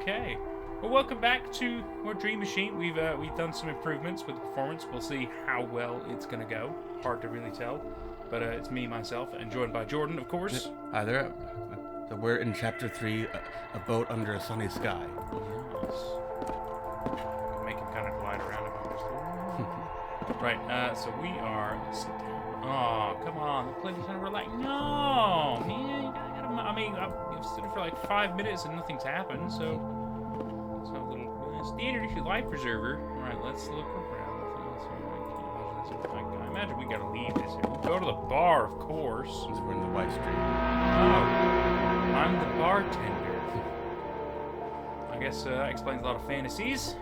Okay. Well, welcome back to our Dream Machine. We've done some improvements with the performance. We'll see how well it's gonna go. Hard to really tell, but it's me, myself, and joined by Jordan, of course. Hi there. So we're in Chapter 3, A Boat Under a Sunny Sky. Yes. Make him kind of glide around if I'm just right. So we are. Oh, come on! The player's kind of like, no, man. You gotta. I mean, I've stood for like 5 minutes and nothing's happened. So a little standard issue life preserver. All right, let's look around. I imagine we gotta leave this. We'll go to the bar, of course. Since we're in the White Street. Oh, I'm the bartender. I guess that explains a lot of fantasies.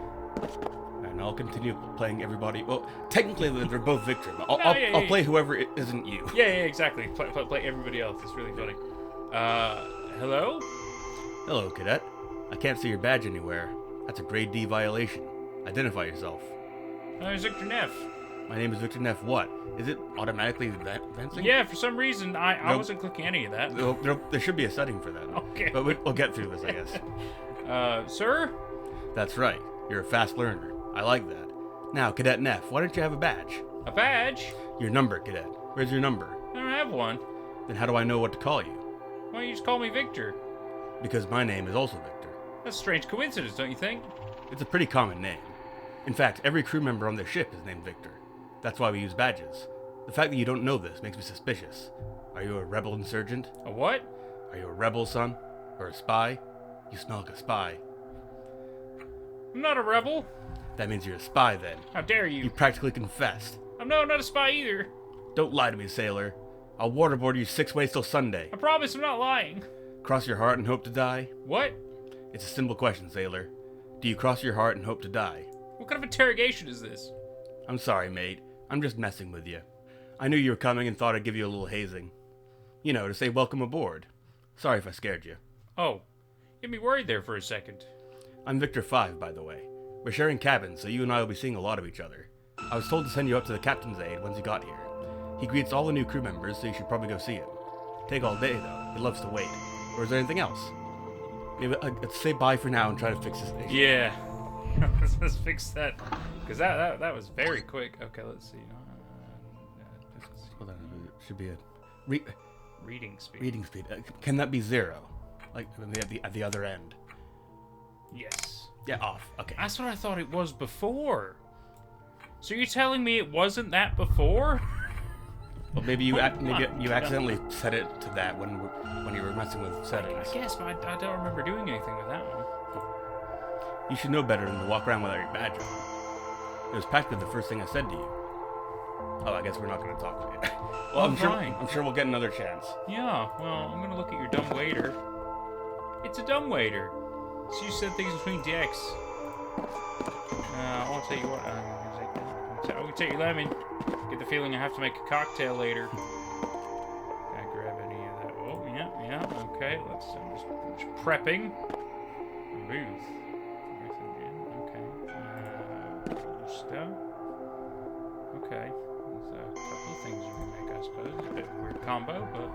And I'll continue playing everybody. Well, technically they're both Victor, but No, I'll play whoever isn't you. Yeah, exactly. Play everybody else. It's really funny. Hello? Hello, cadet. I can't see your badge anywhere. That's a grade D violation. Identify yourself. There's Victor Neff. My name is Victor Neff. What? Is it automatically advancing? Yeah, for some reason, I Nope. wasn't clicking any of that. There should be a setting for that. Okay. But we'll get through this, I guess. Sir? That's right. You're a fast learner. I like that. Now, Cadet Neff, why don't you have a badge? A badge? Your number, Cadet. Where's your number? I don't have one. Then how do I know what to call you? Why don't you just call me Victor? Because my name is also Victor. That's a strange coincidence, don't you think? It's a pretty common name. In fact, every crew member on this ship is named Victor. That's why we use badges. The fact that you don't know this makes me suspicious. Are you a rebel insurgent? A what? Are you a rebel, son? Or a spy? You smell like a spy. I'm not a rebel. That means you're a spy, then. How dare you? You practically confessed. I'm not a spy either. Don't lie to me, sailor. I'll waterboard you 6 ways till Sunday. I promise I'm not lying. Cross your heart and hope to die? What? It's a simple question, sailor. Do you cross your heart and hope to die? What kind of interrogation is this? I'm sorry, mate. I'm just messing with you. I knew you were coming and thought I'd give you a little hazing. You know, to say welcome aboard. Sorry if I scared you. Oh, you had me worried there for a second. I'm Victor 5, by the way. We're sharing cabins, so you and I will be seeing a lot of each other. I was told to send you up to the captain's aide once you got here. He greets all the new crew members, so you should probably go see him. Take all day, though. He loves to wait. Or is there anything else? Maybe let's say bye for now and try to fix this issue. Yeah. Let's fix that. Because that was very quick. Okay, let's see. Hold on, it should be a Reading speed. reading speed. Can that be 0? Like at the other end? Yes. Yeah, off. Okay. That's what I thought it was before. So you're telling me it wasn't that before? Well, maybe you accidentally set it to that when you were messing with settings. I guess, but I don't remember doing anything with that one. You should know better than to walk around without your badge on. It was practically the first thing I said to you. Oh, I guess we're not going to talk about it. Well, I'm sure we'll get another chance. Yeah, well, I'm going to look at your dumb waiter. It's a dumb waiter. So you said things between decks. I'll tell you what. I'm going to take your lemon. Get the feeling I have to make a cocktail later. Can I grab any of that? Oh, yeah. Okay, I'm just prepping. Booth. Okay. Stuff. Okay. There's a couple of things you can make, I suppose. A bit of a weird combo, but...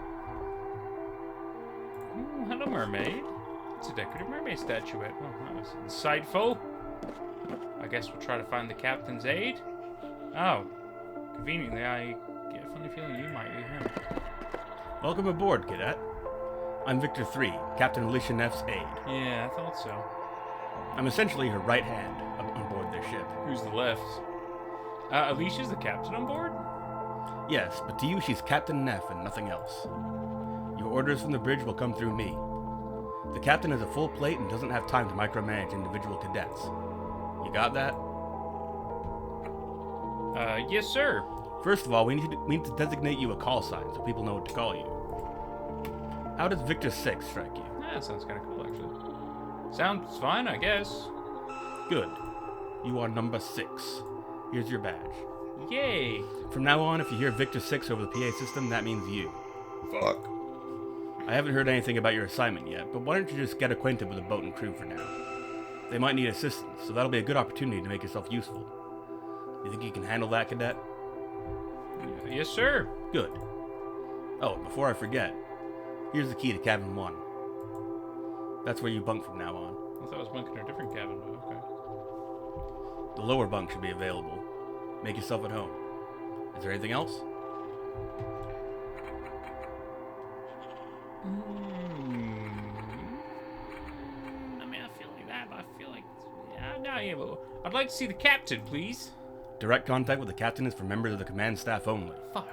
Ooh, hello, mermaid. It's a decorative mermaid statuette. Oh, that was insightful. I guess we'll try to find the captain's aide. Oh. Conveniently, I get a funny feeling you might be him. Welcome aboard, Cadet. I'm Victor 3, Captain Alicia Neff's aide. Yeah, I thought so. I'm essentially her right hand on board their ship. Who's the left? Alicia's the captain on board? Yes, but to you she's Captain Neff and nothing else. Your orders from the bridge will come through me. The captain has a full plate and doesn't have time to micromanage individual cadets. You got that? Yes, sir. First of all, we need to designate you a call sign so people know what to call you. How does Victor 6 strike you? That sounds kind of cool, actually. Sounds fine, I guess. Good. You are number 6. Here's your badge. Yay! From now on, if you hear Victor 6 over the PA system, that means you. Fuck. I haven't heard anything about your assignment yet, but why don't you just get acquainted with the boat and crew for now? They might need assistance, so that'll be a good opportunity to make yourself useful. You think you can handle that, Cadet? Yes, sir. Good. Oh, before I forget, here's the key to cabin 1. That's where you bunk from now on. thought I was bunking in a different cabin, but okay. The lower bunk should be available. Make yourself at home. Is there anything else? I mean, I feel like that, but I feel like... Yeah, but I'd like to see the captain, please. Direct contact with the captain is for members of the command staff only. Fuck.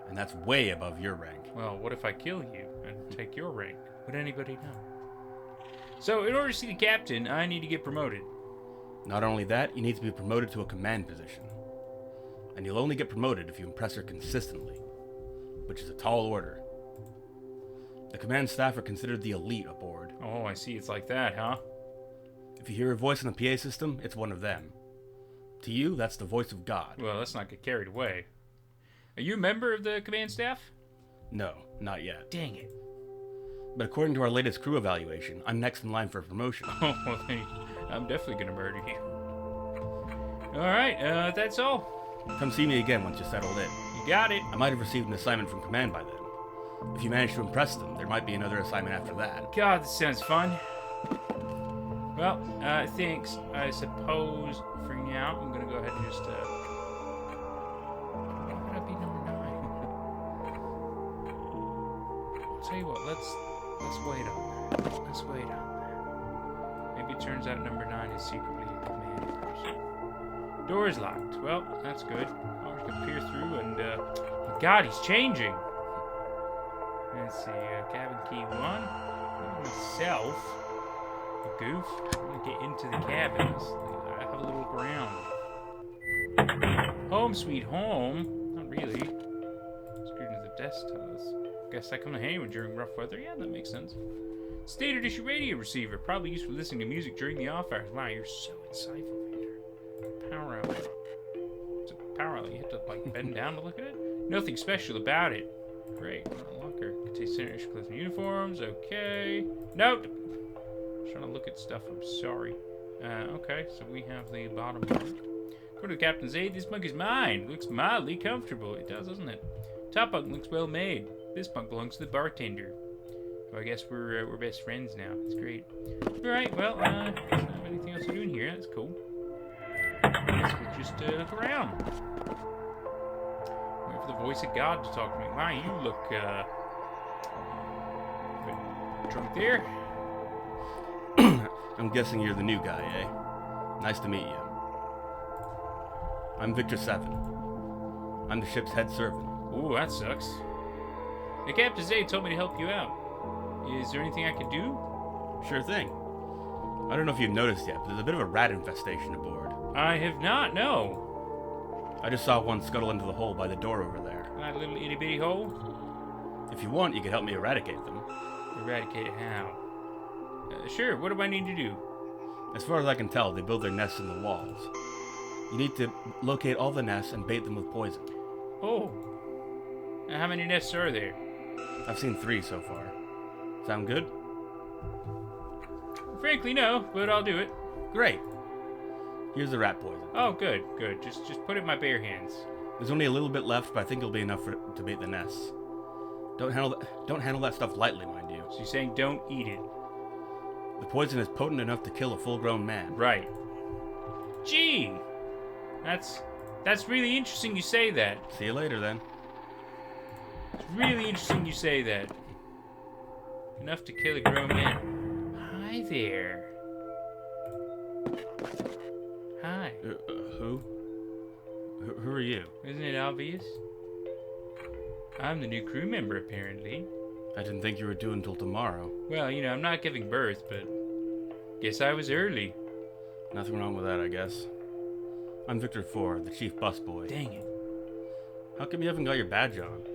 And that's way above your rank. Well, what if I kill you and take your rank? Would anybody know? So, in order to see the captain, I need to get promoted. Not only that, you need to be promoted to a command position. And you'll only get promoted if you impress her consistently, which is a tall order. The command staff are considered the elite aboard. Oh, I see. It's like that, huh? If you hear a voice in the PA system, it's one of them. To you, that's the voice of God. Well, let's not get carried away. Are you a member of the command staff? No, not yet. Dang it. But according to our latest crew evaluation, I'm next in line for promotion. Oh, well, then I'm definitely gonna murder you. Alright, that's all. Come see me again once you're settled in. You got it. I might have received an assignment from command by then. If you manage to impress them, there might be another assignment after that. God, this sounds fun. Well, thanks. I suppose for now, I'm gonna go ahead and just, why would I be number 9? I'll tell you what, let's wait on that. Let's wait on that. Maybe it turns out number 9 is secretly a command person. Door is locked. Well, that's good. Oh, we can peer through and, oh God, he's changing. Let's see, cabin key 1. Myself. A goof. I'm gonna get into the cabins. I have a little look around. Home sweet home. Not really. Screwed into the desk tells. Guess I come to handy during rough weather. Yeah, that makes sense. Standard issue radio receiver. Probably used for listening to music during the off hours. Wow, you're so insightful, Vader. Power outlet. It's a power outlet. You have to, like, bend down to look at it? Nothing special about it. Great. Locker. Contains standard issue clothing uniforms. Okay. Nope. Trying to look at stuff. I'm sorry. Okay, so we have the bottom bunk. According to the captain's aide, this bunk is mine. Looks mildly comfortable. It does, doesn't it? Top bunk looks well made. This bunk belongs to the bartender. So I guess we're best friends now. That's great. All right. Well, don't have anything else to do in here. That's cool. I guess we'll just look around. Wait for the voice of God to talk to me. Wow, you look a bit drunk there. I'm guessing you're the new guy, eh? Nice to meet you. I'm Victor 7. I'm the ship's head servant. Ooh, that sucks. The Captain Zay told me to help you out. Is there anything I can do? Sure thing. I don't know if you've noticed yet, but there's a bit of a rat infestation aboard. I have not, no. I just saw one scuttle into the hole by the door over there. That little itty bitty hole? If you want, you can help me eradicate them. Eradicate it how? Sure, what do I need to do? As far as I can tell, they build their nests in the walls. You need to locate all the nests and bait them with poison. Oh. How many nests are there? I've seen 3 so far. Sound good? Frankly, no, but I'll do it. Great. Here's the rat poison. Oh, good, good. Just put it in my bare hands. There's only a little bit left, but I think it'll be enough to bait the nests. Don't handle that stuff lightly, mind you. So you're saying don't eat it? The poison is potent enough to kill a full-grown man. Right. Gee, that's really interesting you say that. See you later, then. It's really interesting you say that. Enough to kill a grown man. Hi there. Hi. Who? Who are you? Isn't it obvious? I'm the new crew member, apparently. I didn't think you were due until tomorrow. Well, you know, I'm not giving birth, but guess I was early. Nothing wrong with that, I guess. I'm Victor 4, the chief busboy. Dang it. How come you haven't got your badge on?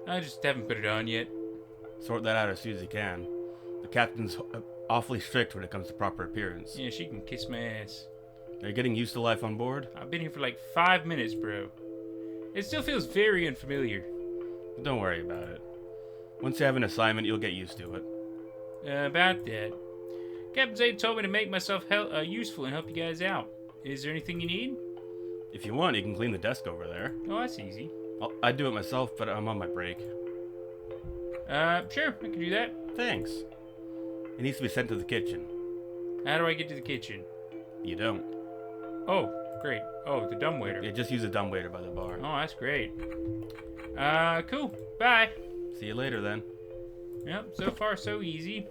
I just haven't put it on yet. Sort that out as soon as you can. The captain's awfully strict when it comes to proper appearance. Yeah, she can kiss my ass. Are you getting used to life on board? I've been here for like 5 minutes, bro. It still feels very unfamiliar. Don't worry about it. Once you have an assignment, you'll get used to it. About that. Captain Zay told me to make myself useful and help you guys out. Is there anything you need? If you want, you can clean the desk over there. Oh, that's easy. I'd do it myself, but I'm on my break. Sure, I can do that. Thanks. It needs to be sent to the kitchen. How do I get to the kitchen? You don't. Oh, great. Oh, the dumbwaiter. Yeah, just use a dumbwaiter by the bar. Oh, that's great. Cool. Bye. See you later then. Yep, so far so easy.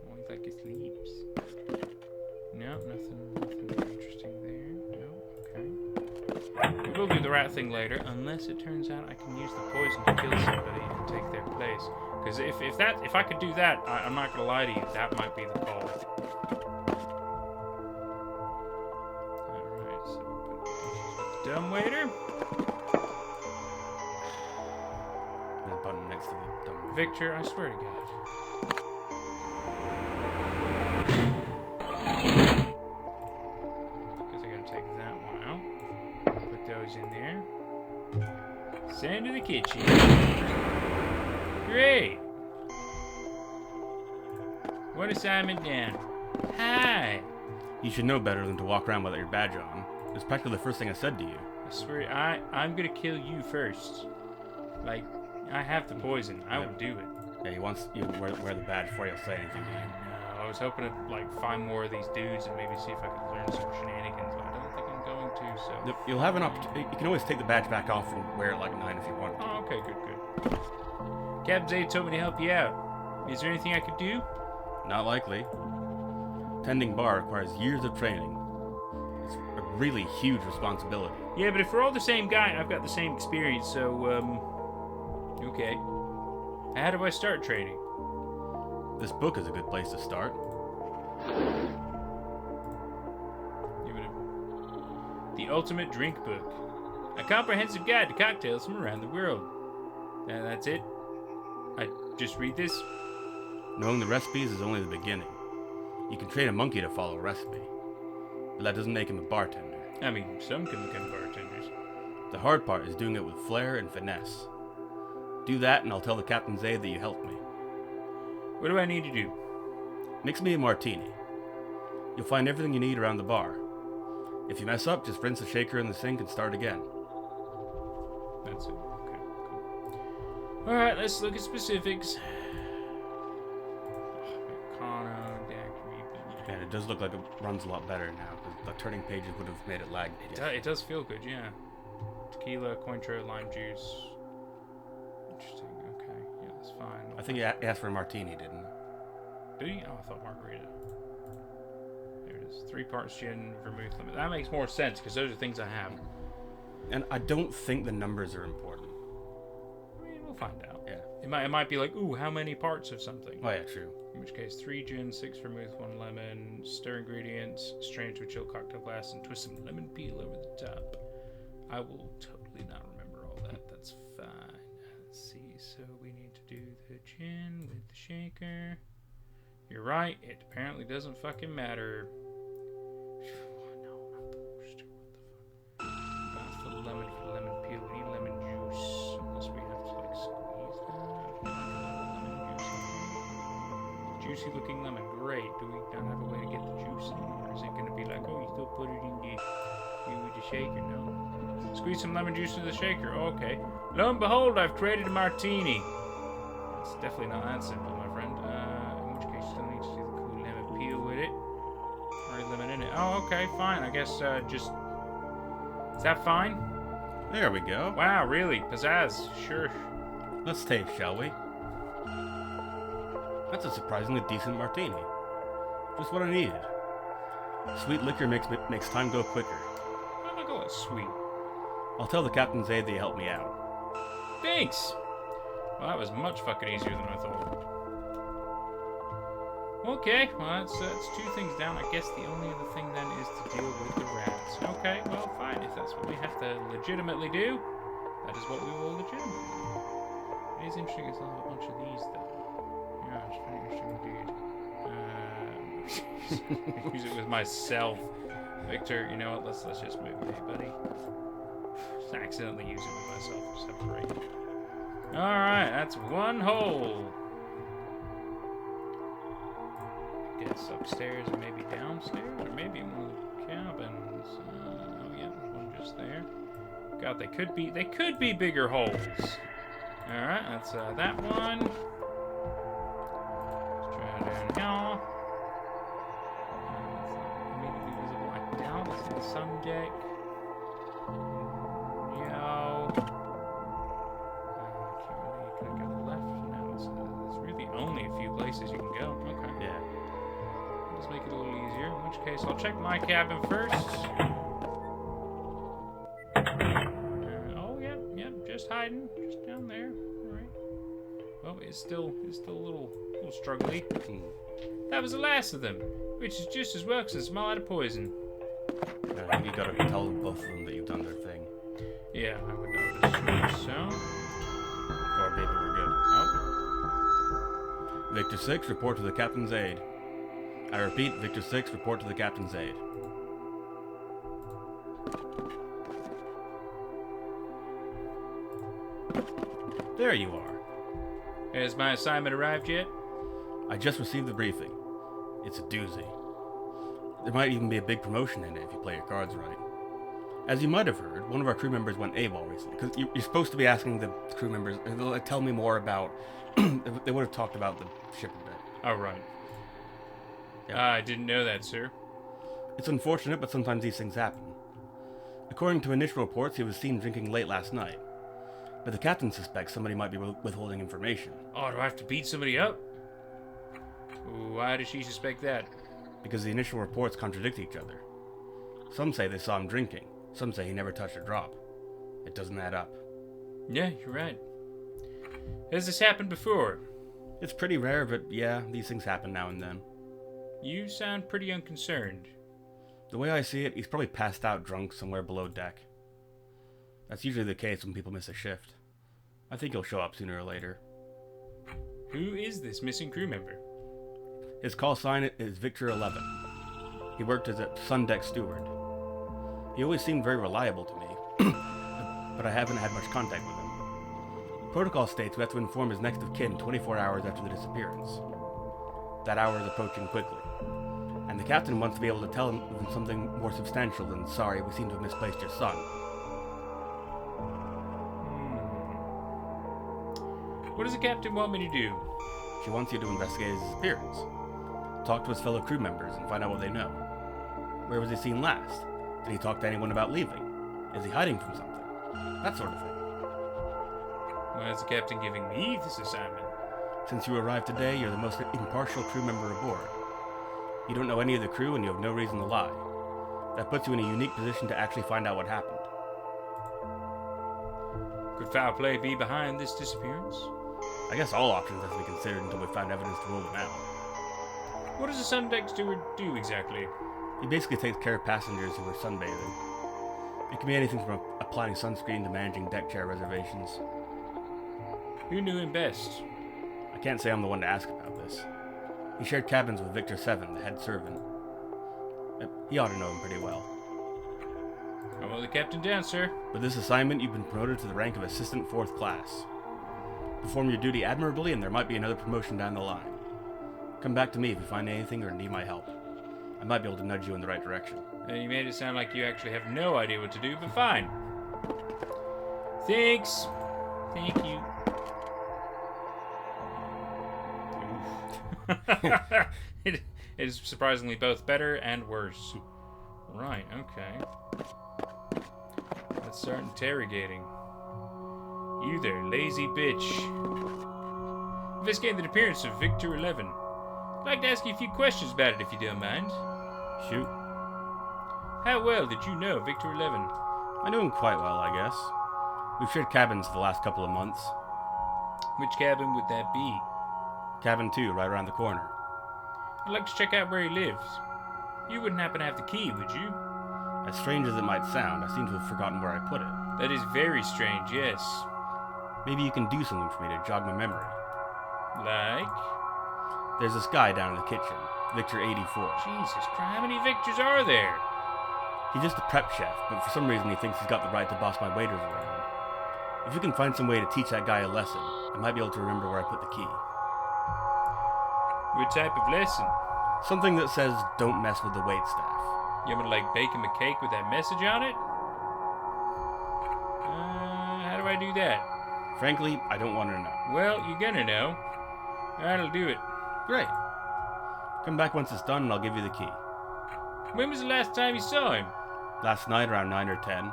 Oh, he's like he sleeps. No, nothing interesting there. No, okay. We will do the rat thing later, unless it turns out I can use the poison to kill somebody and take their place. Because if I could do that, I'm not gonna lie to you, that might be the call. Alright, so we'll put the dumbwaiter. And a button next to the dumbwaiter. Victor, I swear to God. Because I gotta take that one out. Put those in there. Send to the kitchen. Great. What assignment down? Hi. You should know better than to walk around without your badge on. It's practically the first thing I said to you. I swear, I'm gonna kill you first. Like, I have the poison. I would do it. Yeah, he wants you to wear the badge before he'll say anything to you. No, I was hoping to like find more of these dudes and maybe see if I could learn some shenanigans, but I don't think I'm going to. So You'll have an opportunity. You can always take the badge back off and wear it like 9 if you want to. Oh, okay, good. Captain Zay told me to help you out. Is there anything I could do? Not likely. Tending bar requires years of training. It's a really huge responsibility. Yeah, but if we're all the same guy, I've got the same experience, so, okay. How do I start training? This book is a good place to start. The Ultimate Drink Book. A comprehensive guide to cocktails from around the world. And that's it? I just read this? Knowing the recipes is only the beginning. You can train a monkey to follow a recipe, but that doesn't make him a bartender. I mean, some can become bartenders. The hard part is doing it with flair and finesse. Do that and I'll tell the Captain Zay that you helped me. What do I need to do? Mix me a martini. You'll find everything you need around the bar. If you mess up, just rinse the shaker in the sink and start again. That's it. Okay, cool. Alright, let's look at specifics. And it does look like it runs a lot better now. The turning pages would have made it lag. It does feel good, yeah. Tequila, Cointreau, lime juice. Interesting, okay. Yeah, that's fine. I think he asked for a martini, didn't he? Did he? Oh, I thought margarita. There it is. 3 parts gin, vermouth lemon. That makes more sense, because those are things I have. And I don't think the numbers are important. I mean, we'll find out. Yeah. It might be like, ooh, how many parts of something? Oh, yeah, true. In which case, 3 gin, 6 vermouth, 1 lemon, stir ingredients, strain to a chill cocktail glass, and twist some lemon peel over the top. I will totally not remember all that. That's fine. Let's see. So we need to do the gin with the shaker. You're right. It apparently doesn't fucking matter. No, not the booster. What the fuck? That's for the lemon peel. We need lemon juice. Unless we have to like squeeze that. Lemon juice. Juicy looking lemon. Great. Do we not have a way to get the juice in? Or is it going to be like, oh, you still put it in the shaker? No. Squeeze some lemon juice into the shaker. Oh, okay. Lo and behold, I've created a martini. It's definitely not that simple, my friend. In which case, you still need to do the cool lemon peel with it. Or lemon in it. Oh, okay, fine. I guess just... Is that fine? There we go. Wow, really? Pizzazz. Sure. Let's taste, shall we? That's a surprisingly decent martini. Just what I needed. Sweet liquor makes time go quicker. I'm not going sweet. I'll tell the Captain Zay that you helped me out. Thanks! Well, that was much fucking easier than I thought. Okay, well, that's 2 things down. I guess the only other thing then is to deal with the rats. Okay, well, fine. If that's what we have to legitimately do, that is what we will legitimately do. It is interesting because I'll have a bunch of these, though. Yeah, it's very interesting indeed. Use it with myself. Victor, you know what? Let's just move it, buddy. Just accidentally use it with myself. Just have to break. Alright, that's 1 hole. I guess upstairs or maybe downstairs or maybe in one of the cabins. Oh yeah, there's one just there. God, they could be bigger holes. Alright, that's that one. Let's try down here. Sun deck. Yo. Can I go left? No, there's really only a few places you can go. Okay. Yeah. Let's make it a little easier. In which case, I'll check my cabin first. Oh, yep, just hiding, just down there. All right. Well, it's still a little struggly. That was the last of them, which is just as well because it's small out of poison. You gotta tell both of them that you've done their thing. Yeah, I would notice. So. Or maybe we're good. Oh. Victor 6, report to the captain's aid. I repeat, Victor 6, report to the captain's aid. There you are. Has my assignment arrived yet? I just received the briefing. It's a doozy. There might even be a big promotion in it if you play your cards right. As you might have heard, one of our crew members went AWOL recently. Because you're supposed to be asking the crew members, like, tell me more about... they would have talked about the ship a bit. Oh, right. Yeah. I didn't know that, sir. It's unfortunate, but sometimes these things happen. According to initial reports, he was seen drinking late last night. But the captain suspects somebody might be withholding information. Oh, do I have to beat somebody up? Why does she suspect that? Because the initial reports contradict each other. Some say they saw him drinking. Some say he never touched a drop. It doesn't add up. Yeah, you're right. Has this happened before? It's pretty rare, but yeah, these things happen now and then. You sound pretty unconcerned. The way I see it, he's probably passed out drunk somewhere below deck. That's usually the case when people miss a shift. I think he'll show up sooner or later. Who is this missing crew member? His call sign is Victor 11. He worked as a sun deck steward. He always seemed very reliable to me, but I haven't had much contact with him. Protocol states we have to inform his next of kin 24 hours after the disappearance. That hour is approaching quickly, and the captain wants to be able to tell him something more substantial than, sorry, we seem to have misplaced your son. What does the captain want me to do? She wants you to investigate his disappearance. Talk to his fellow crew members and find out what they know. Where was he seen last? Did he talk to anyone about leaving? Is he hiding from something? That sort of thing. Why is the captain giving me this assignment? Since you arrived today, you're the most impartial crew member aboard. You don't know any of the crew and you have no reason to lie. That puts you in a unique position to actually find out what happened. Could foul play be behind this disappearance? I guess all options have to be considered until we find evidence to rule them out. What does a sun deck steward do exactly? He basically takes care of passengers who are sunbathing. It can be anything from applying sunscreen to managing deck chair reservations. Who knew him best? I can't say I'm the one to ask about this. He shared cabins with Victor 7, the head servant. He ought to know him pretty well. I want the captain down, sir. With this assignment, you've been promoted to the rank of Assistant 4th Class. Perform your duty admirably, and there might be another promotion down the line. Come back to me if you find anything or need my help. I might be able to nudge you in the right direction. You made it sound like you actually have no idea what to do, but fine. Thanks. Thank you. It is surprisingly both better and worse. Right, okay. Let's start interrogating. You there, lazy bitch. Investigating the appearance of Victor 11. I'd like to ask you a few questions about it if you don't mind. Shoot. How well did you know Victor 11? I know him quite well, I guess. We've shared cabins for the last couple of months. Which cabin would that be? Cabin 2, right around the corner. I'd like to check out where he lives. You wouldn't happen to have the key, would you? As strange as it might sound, I seem to have forgotten where I put it. That is very strange, yes. Maybe you can do something for me to jog my memory. Like? There's this guy down in the kitchen, Victor 84. Jesus Christ, how many Victors are there? He's just a prep chef, but for some reason he thinks he's got the right to boss my waiters around. If you can find some way to teach that guy a lesson, I might be able to remember where I put the key. What type of lesson? Something that says, don't mess with the waitstaff. You want me to like bake him a cake with that message on it? How do I do that? Frankly, I don't want to know. Well, you're gonna know. That'll do it. Great. Come back once it's done and I'll give you the key. When was the last time you saw him? Last night around 9 or 10.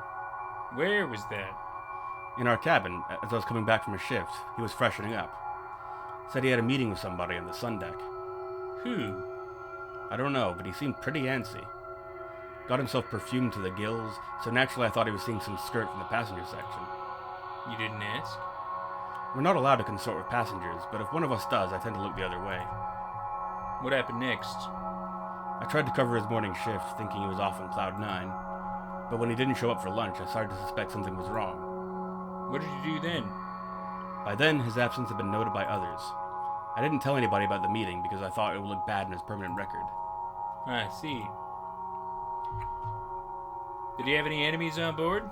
Where was that? In our cabin, as I was coming back from a shift, he was freshening up. Said he had a meeting with somebody on the sun deck. Who? I don't know, but he seemed pretty antsy. Got himself perfumed to the gills, so naturally I thought he was seeing some skirt from the passenger section. You didn't ask? We're not allowed to consort with passengers, but if one of us does, I tend to look the other way. What happened next? I tried to cover his morning shift, thinking he was off on cloud 9, but when he didn't show up for lunch, I started to suspect something was wrong. What did you do then? By then, his absence had been noted by others. I didn't tell anybody about the meeting because I thought it would look bad in his permanent record. I see. Did he have any enemies on board?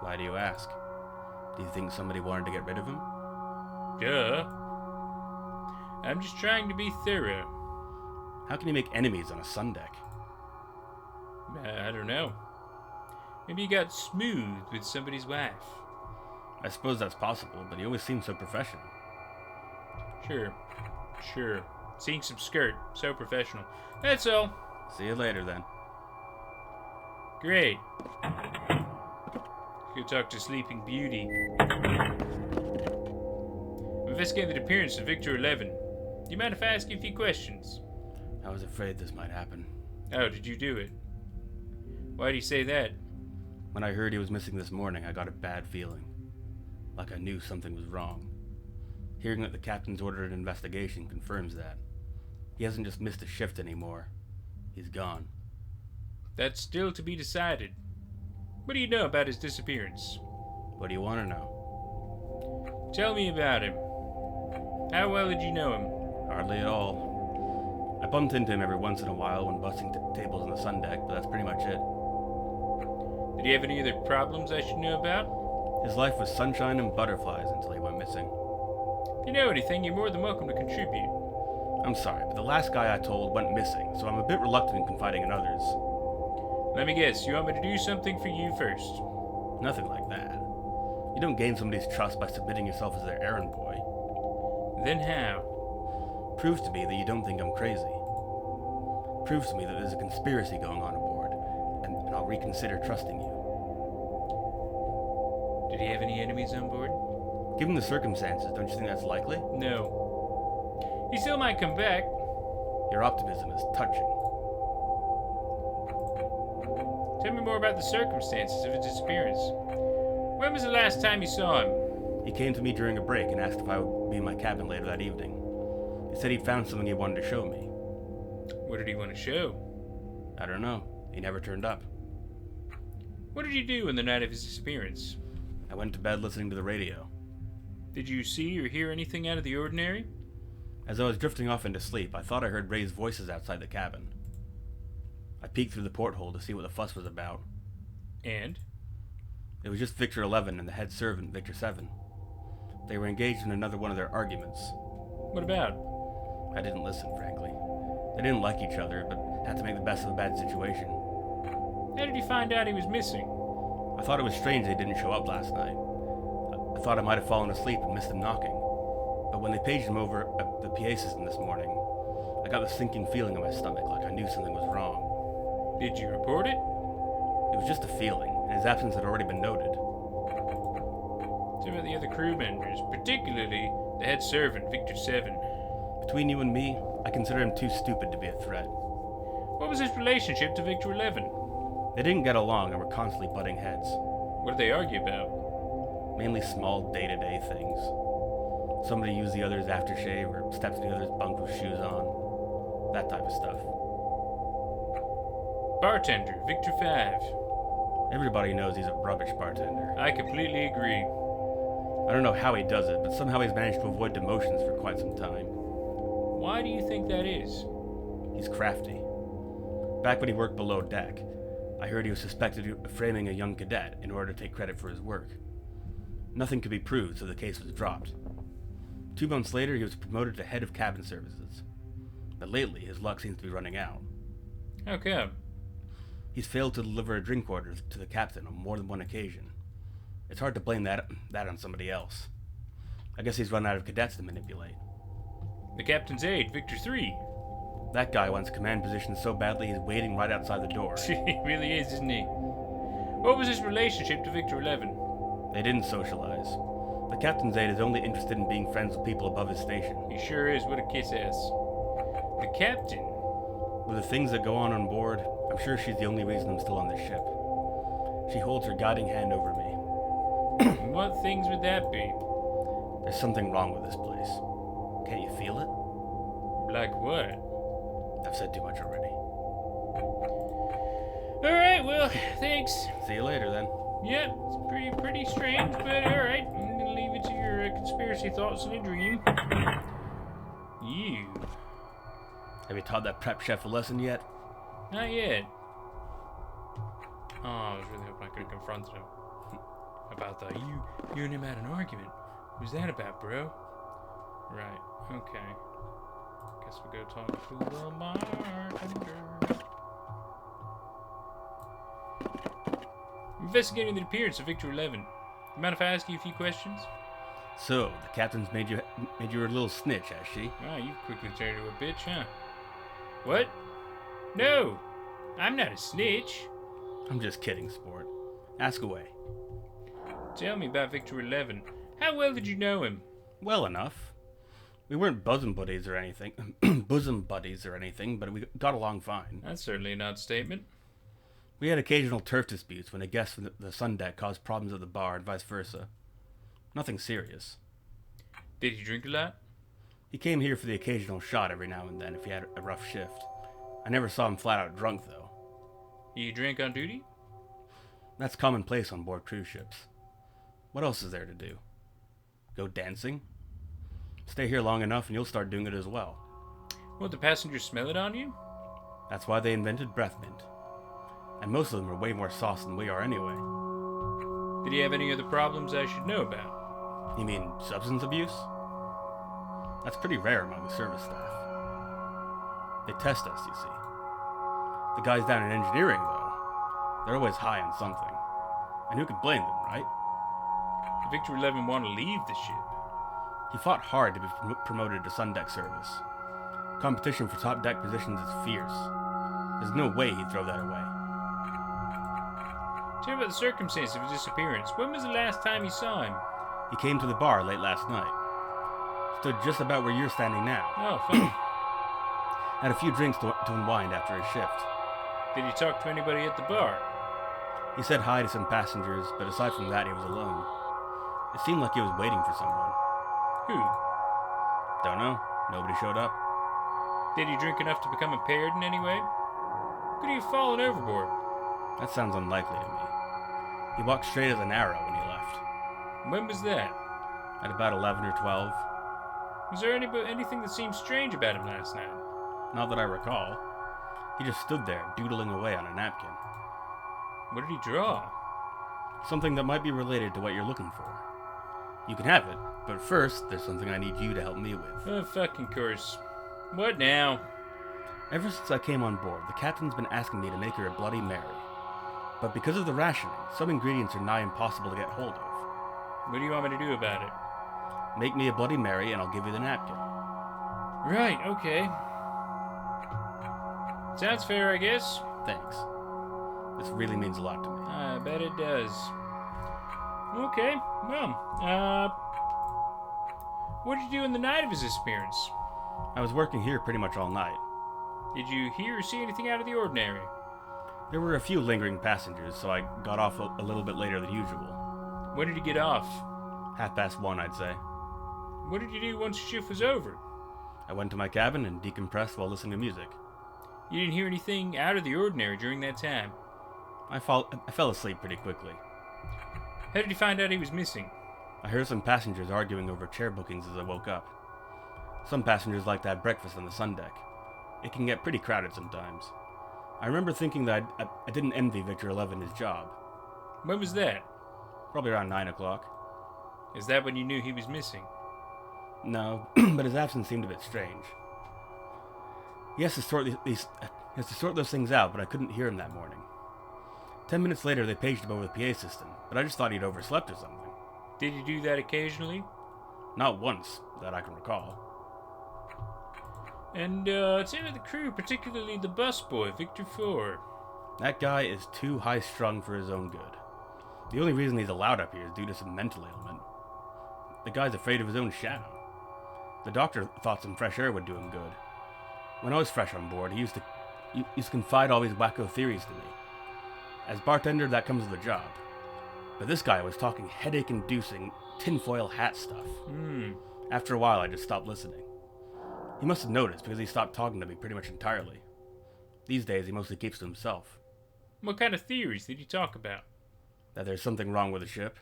Why do you ask? Do you think somebody wanted to get rid of him? Duh. I'm just trying to be thorough. How can you make enemies on a sun deck? I don't know. Maybe he got smooth with somebody's wife. I suppose that's possible, but he always seemed so professional. Sure. Seeing some skirt. So professional. That's all. See you later, then. Great. Go talk to Sleeping Beauty. Investigate the appearance of Victor 11. Do you mind if I ask you a few questions? I was afraid this might happen. Oh, did you do it? Why do you say that? When I heard he was missing this morning, I got a bad feeling. Like I knew something was wrong. Hearing that the captain's ordered an investigation confirms that. He hasn't just missed a shift anymore. He's gone. That's still to be decided. What do you know about his disappearance? What do you want to know? Tell me about him. How well did you know him? Hardly at all. I bumped into him every once in a while when busting tables on the sun deck, but that's pretty much it. Did he have any other problems I should know about? His life was sunshine and butterflies until he went missing. If you know anything, you're more than welcome to contribute. I'm sorry, but the last guy I told went missing, so I'm a bit reluctant in confiding in others. Let me guess, you want me to do something for you first? Nothing like that. You don't gain somebody's trust by submitting yourself as their errand boy. Then how? Proves to me that you don't think I'm crazy. Proves to me that there's a conspiracy going on aboard, and I'll reconsider trusting you. Did he have any enemies on board? Given the circumstances, don't you think that's likely? No. He still might come back. Your optimism is touching. Tell me more about the circumstances of his disappearance. When was the last time you saw him? He came to me during a break and asked if I would be in my cabin later that evening. He said he'd found something he wanted to show me. What did he want to show? I don't know. He never turned up. What did you do on the night of his disappearance? I went to bed listening to the radio. Did you see or hear anything out of the ordinary? As I was drifting off into sleep, I thought I heard raised voices outside the cabin. I peeked through the porthole to see what the fuss was about. And? It was just Victor 11 and the head servant, Victor 7. They were engaged in another one of their arguments. What about? I didn't listen, frankly. They didn't like each other, but had to make the best of a bad situation. How did you find out he was missing? I thought it was strange they didn't show up last night. I thought I might have fallen asleep and missed them knocking. But when they paged him over the PA system this morning, I got this sinking feeling in my stomach, like I knew something was wrong. Did you report it? It was just a feeling, and his absence had already been noted. Tell me about the other crew members, particularly the head servant, Victor 7. Between you and me, I consider him too stupid to be a threat. What was his relationship to Victor 11? They didn't get along and were constantly butting heads. What did they argue about? Mainly small day-to-day things. Somebody used the other's aftershave or stepped in the other's bunk with shoes on. That type of stuff. Bartender, Victor 5. Everybody knows he's a rubbish bartender. I completely agree. I don't know how he does it, but somehow he's managed to avoid demotions for quite some time. Why do you think that is? He's crafty. Back when he worked below deck, I heard he was suspected of framing a young cadet in order to take credit for his work. Nothing could be proved, so the case was dropped. 2 months later, he was promoted to head of cabin services. But lately, his luck seems to be running out. How come? He's failed to deliver a drink order to the captain on more than one occasion. It's hard to blame that on somebody else. I guess he's run out of cadets to manipulate. The captain's aide, Victor 3. That guy wants command position so badly he's waiting right outside the door. He really is, isn't he? What was his relationship to Victor 11? They didn't socialize. The captain's aide is only interested in being friends with people above his station. He sure is. What a kiss ass. The captain? With the things that go on board, I'm sure she's the only reason I'm still on this ship. She holds her guiding hand over me. What things would that be? There's something wrong with this place. Can't you feel it? Like what? I've said too much already. Alright, well, thanks. See you later, then. Yep, it's pretty strange, but alright. I'm gonna leave it to your conspiracy thoughts in a dream. You. Have you taught that prep chef a lesson yet? Not yet. Oh, I was really hoping I could have confronted him. About the, you and him had an argument. What was that about, bro? Right, okay. Guess we'll go talk to the bartender. Investigating the appearance of Victor 11. You mind if I ask you a few questions? So, the captain's made you a little snitch, has she? Wow, you quickly turned into a bitch, huh? What? No! I'm not a snitch. I'm just kidding, sport. Ask away. Tell me about Victor 11. How well did you know him? Well enough. We weren't bosom buddies or anything, but we got along fine. That's certainly an odd statement. We had occasional turf disputes when a guest from the sun deck caused problems at the bar and vice versa. Nothing serious. Did he drink a lot? He came here for the occasional shot every now and then if he had a rough shift. I never saw him flat out drunk, though. You drank on duty? That's commonplace on board cruise ships. What else is there to do? Go dancing? Stay here long enough and you'll start doing it as well. Won't the passengers smell it on you? That's why they invented breath mint. And most of them are way more sauce than we are anyway. Did he have any other problems I should know about? You mean substance abuse? That's pretty rare among the service staff. They test us, you see. The guys down in engineering, though, they're always high on something. And who could blame them, right? Did Victor 11 want to leave the ship? He fought hard to be promoted to sun deck service. Competition for top deck positions is fierce. There's no way he'd throw that away. Tell me about the circumstances of his disappearance. When was the last time you saw him? He came to the bar late last night. Stood just about where you're standing now. Oh, fun. Had a few drinks to unwind after his shift. Did he talk to anybody at the bar? He said hi to some passengers, but aside from that, he was alone. It seemed like he was waiting for someone. Who? Don't know. Nobody showed up. Did he drink enough to become impaired in any way? Could he have fallen overboard? That sounds unlikely to me. He walked straight as an arrow when he left. When was that? At about 11 or 12. Was there anything that seemed strange about him last night? Not that I recall. He just stood there, doodling away on a napkin. What did he draw? Something that might be related to what you're looking for. You can have it, but first, there's something I need you to help me with. Oh, fucking course. What now? Ever since I came on board, the captain's been asking me to make her a Bloody Mary. But because of the rationing, some ingredients are nigh impossible to get hold of. What do you want me to do about it? Make me a Bloody Mary and I'll give you the napkin. Right, okay. Sounds fair, I guess. Thanks. This really means a lot to me. I bet it does. Okay, well, what did you do in the night of his disappearance? I was working here pretty much all night. Did you hear or see anything out of the ordinary? There were a few lingering passengers, so I got off a little bit later than usual. When did you get off? 1:30, I'd say. What did you do once your shift was over? I went to my cabin and decompressed while listening to music. You didn't hear anything out of the ordinary during that time? I fell asleep pretty quickly. How did you find out he was missing? I heard some passengers arguing over chair bookings as I woke up. Some passengers like to have breakfast on the sun deck. It can get pretty crowded sometimes. I remember thinking that I didn't envy Victor 11 his job. When was that? Probably around 9 o'clock. Is that when you knew he was missing? No, but his absence seemed a bit strange. He has to sort those things out, but I couldn't hear him that morning. 10 minutes later, they paged him over the PA system, but I just thought he'd overslept or something. Did you do that occasionally? Not once, that I can recall. And, tell me the crew, particularly the busboy, Victor 4. That guy is too high-strung for his own good. The only reason he's allowed up here is due to some mental ailment. The guy's afraid of his own shadow. The doctor thought some fresh air would do him good. When I was fresh on board, he used to confide all these wacko theories to me. As bartender, that comes with the job. But this guy was talking headache-inducing, tinfoil hat stuff. After a while, I just stopped listening. He must have noticed because he stopped talking to me pretty much entirely. These days, he mostly keeps to himself. What kind of theories did you talk about? That there's something wrong with the ship.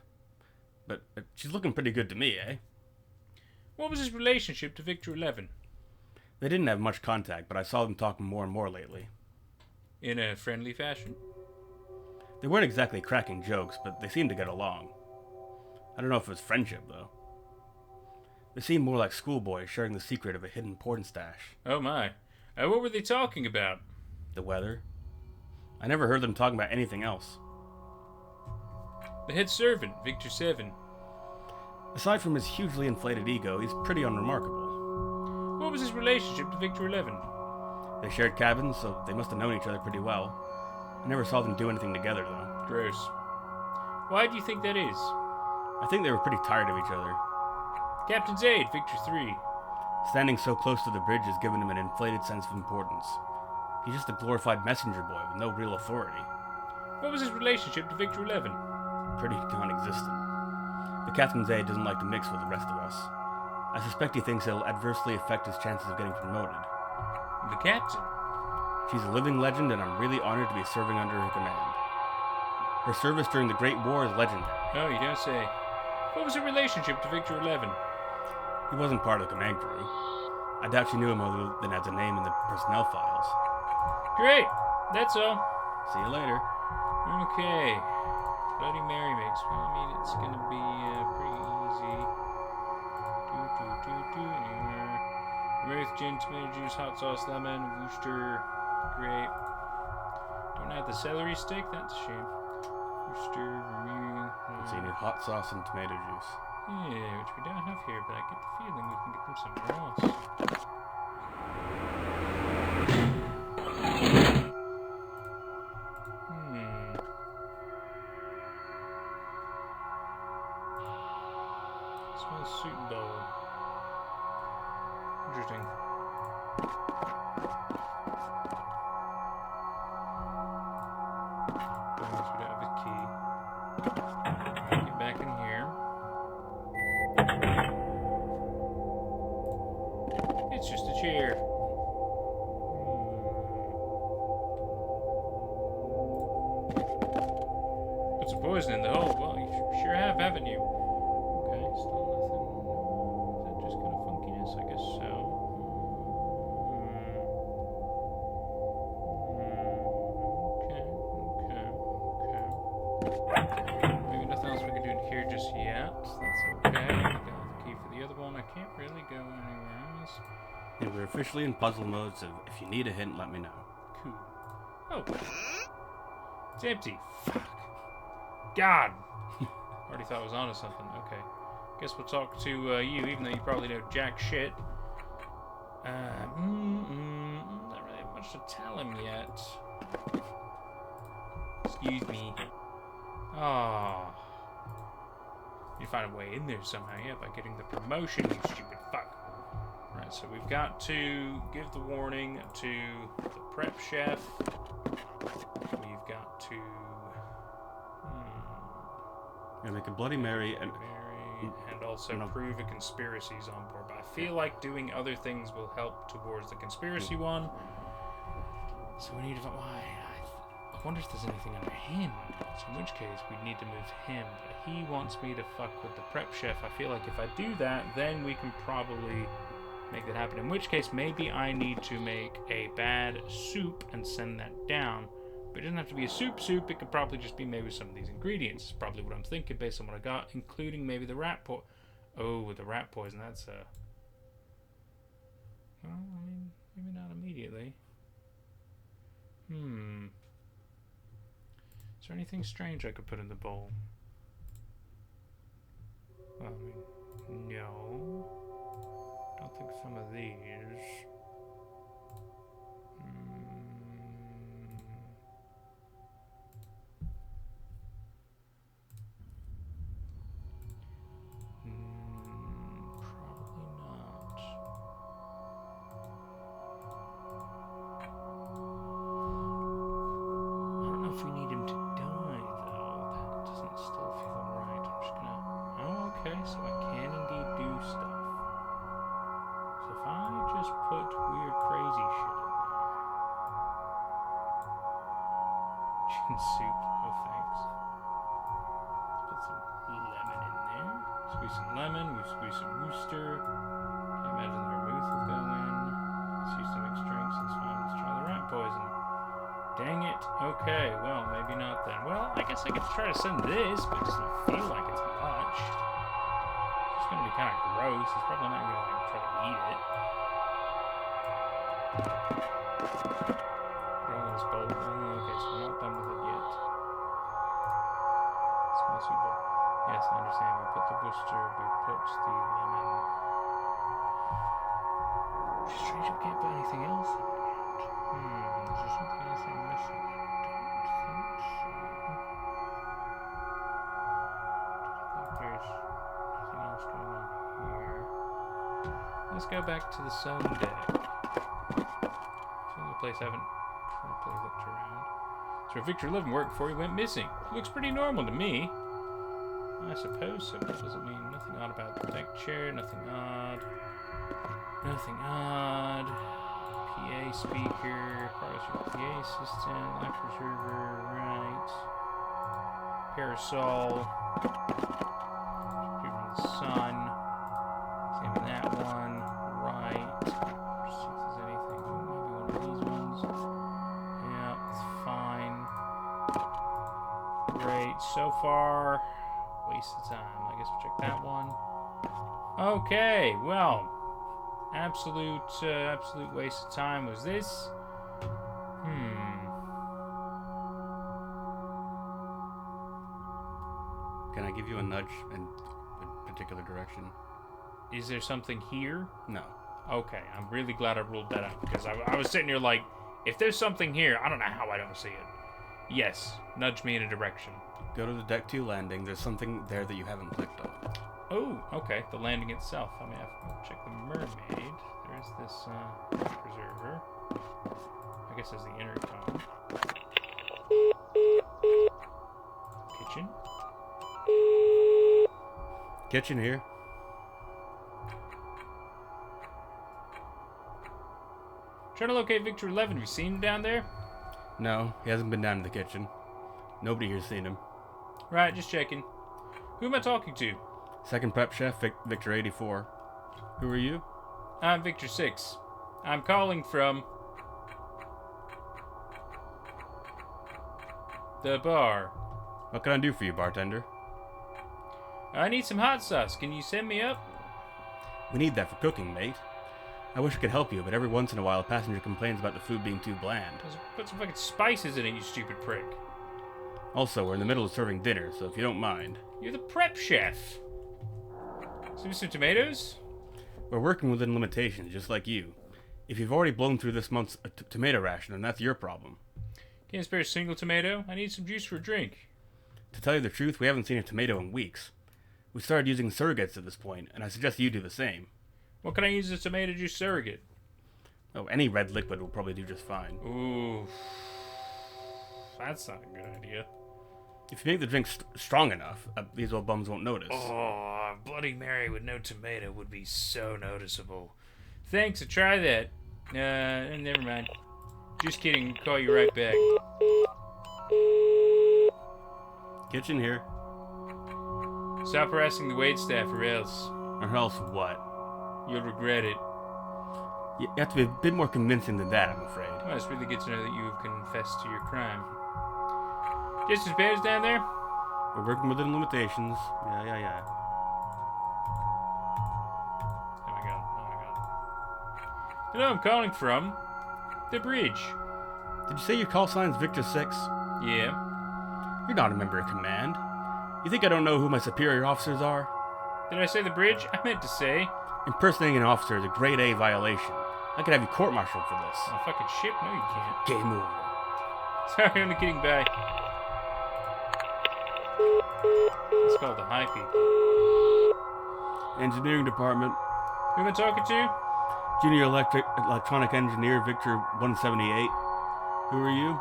But she's looking pretty good to me, eh? What was his relationship to Victor 11? They didn't have much contact, but I saw them talking more and more lately. In a friendly fashion? They weren't exactly cracking jokes, but they seemed to get along. I don't know if it was friendship, though. They seemed more like schoolboys sharing the secret of a hidden porn stash. Oh my. What were they talking about? The weather. I never heard them talking about anything else. The head servant, Victor 7. Aside from his hugely inflated ego, he's pretty unremarkable. What was his relationship to Victor 11? They shared cabins, so they must have known each other pretty well. I never saw them do anything together, though. Gross. Why do you think that is? I think they were pretty tired of each other. Captain's aide, Victor 3. Standing so close to the bridge has given him an inflated sense of importance. He's just a glorified messenger boy with no real authority. What was his relationship to Victor 11? Pretty non-existent. The captain's aide doesn't like to mix with the rest of us. I suspect he thinks it'll adversely affect his chances of getting promoted. The captain? She's a living legend, and I'm really honored to be serving under her command. Her service during the Great War is legendary. Oh, you don't say. What was her relationship to Victor 11? He wasn't part of the command crew. I doubt she knew him other than as a name in the personnel files. Great! That's all. See you later. Okay. Bloody Mary mix. Well, I mean, it's gonna be pretty easy. Anywhere. Vermouth, gin, tomato juice, hot sauce, lemon, Worcester, grape. Don't have the celery stick? That's a shame. Worcester, vermouth. So you need hot sauce and tomato juice. Yeah, which we don't have here, but I get the feeling we can get them somewhere else. Small soup bowl. Interesting. I guess we don't have a key. Get back in here. It's just a chair. Put some poison in the hole. Well, you sure have, haven't you? Okay, still nothing. Is that just kind of funkiness? I guess so. Okay. Maybe nothing else we can do in here just yet. That's okay. I got the key for the other one. I can't really go anywhere else. Yeah, we're officially in puzzle mode, so if you need a hint, let me know. Cool. Oh. It's empty. Fuck. God. Already thought I was onto something. Okay. Guess we'll talk to you, even though you probably know jack shit. Not really have much to tell him yet. Excuse me. Ah. You find a way in there somehow, yeah, by getting the promotion, you stupid fuck. Right, so we've got to give the warning to the prep chef. We've got to... Gonna make a Bloody Mary and... and also prove a conspiracy's on board. But I feel like doing other things will help towards the conspiracy one. So we need to... I wonder if there's anything under him. So in which case, we'd need to move him. But he wants me to fuck with the prep chef. I feel like if I do that, then we can probably make that happen. In which case, maybe I need to make a bad soup and send that down. But it doesn't have to be a soup. It could probably just be made with some of these ingredients. It's probably what I'm thinking based on what I got, including maybe the rat poison. Oh, with the rat poison, that's well, I mean, maybe not immediately. Is there anything strange I could put in the bowl? Well, I mean, no. Don't think some of these. know if we need him to die, though. That doesn't still feel right. I'm just gonna... Oh, okay, so I can indeed do stuff. So if I just put weird, crazy shit in there... Chicken soup, no thanks. Put some lemon in there. Squeeze some lemon, we squeeze some Worcester. Can't imagine the vermouth will go in. Let's use some mixed drinks, it's fine. Let's try the rat poison. Dang it. Okay, well, maybe not then. Well, I guess I could try to send this, but it doesn't feel like it's much. It's gonna be kind of gross. He's probably not gonna like try to eat it. Put all this bowl. Okay, so we're not done with it yet. Smells super. Yes, I understand. We put the Worcester, we put the lemon. Strange we can't put anything else in it. Is there something else I'm missing? I don't think so. I think there's nothing else going on here. Let's go back to the sun deck. It's the only place I haven't properly looked around. So Victor 11 worked before he went missing. Looks pretty normal to me. I suppose so, but that doesn't mean nothing odd about the deck chair, nothing odd. Nothing odd. PA speaker, parts of PA system, life preserver, right. Parasol. View from the sun. Examine that one. Right. Let's see if there's anything. Oh, maybe one of these ones. Yeah, it's fine. Great. So far, waste of time. I guess we'll check that one. Okay, well. Absolute waste of time was this. Can I give you a nudge in a particular direction? Is there something here? No. Okay, I'm really glad I ruled that out, because I was sitting here like, if there's something here, I don't know how I don't see it. Yes, nudge me in a direction. Go to the deck 2 landing. There's something there that you haven't clicked on. Oh, okay, the landing itself. I mean, I'll check the mermaid. There is this preserver. I guess there's the intercom. Kitchen. Kitchen here. Trying to locate Victor 11. Have you seen him down there? No, he hasn't been down to the kitchen. Nobody here's seen him. Right, just checking. Who am I talking to? Second prep chef, Victor 84. Who are you? I'm Victor 6. I'm calling from the bar. What can I do for you, bartender? I need some hot sauce. Can you send me up? We need that for cooking, mate. I wish I could help you, but every once in a while a passenger complains about the food being too bland. Put some fucking spices in it, you stupid prick. Also, we're in the middle of serving dinner, so if you don't mind. You're the prep chef. Some tomatoes? We're working within limitations, just like you. If you've already blown through this month's tomato ration, then that's your problem. Can't spare a single tomato? I need some juice for a drink. To tell you the truth, we haven't seen a tomato in weeks. We started using surrogates at this point, and I suggest you do the same. What can I use as a tomato juice surrogate? Oh, any red liquid will probably do just fine. Ooh. That's not a good idea. If you make the drink strong enough, these old bums won't notice. Oh, Bloody Mary with no tomato would be so noticeable. Thanks, I'll try that. Never mind. Just kidding, call you right back. Kitchen here. Stop harassing the waitstaff or else. Or else what? You'll regret it. You have to be a bit more convincing than that, I'm afraid. Well, it's really good to know that you have confessed to your crime. Just as bad as down there? We're working within limitations. Yeah. Oh my god. Hello, I'm calling from the bridge. Did you say your call sign's Victor 6? Yeah. You're not a member of command. You think I don't know who my superior officers are? Did I say the bridge? I meant to say. Impersonating an officer is a grade A violation. I could have you court-martialed for this. On a fucking ship? No, you can't. Game over. Sorry, I'm kidding. Bye. It's called the high people. Engineering department. Who am I talking to? Junior electronic engineer Victor 178. Who are you?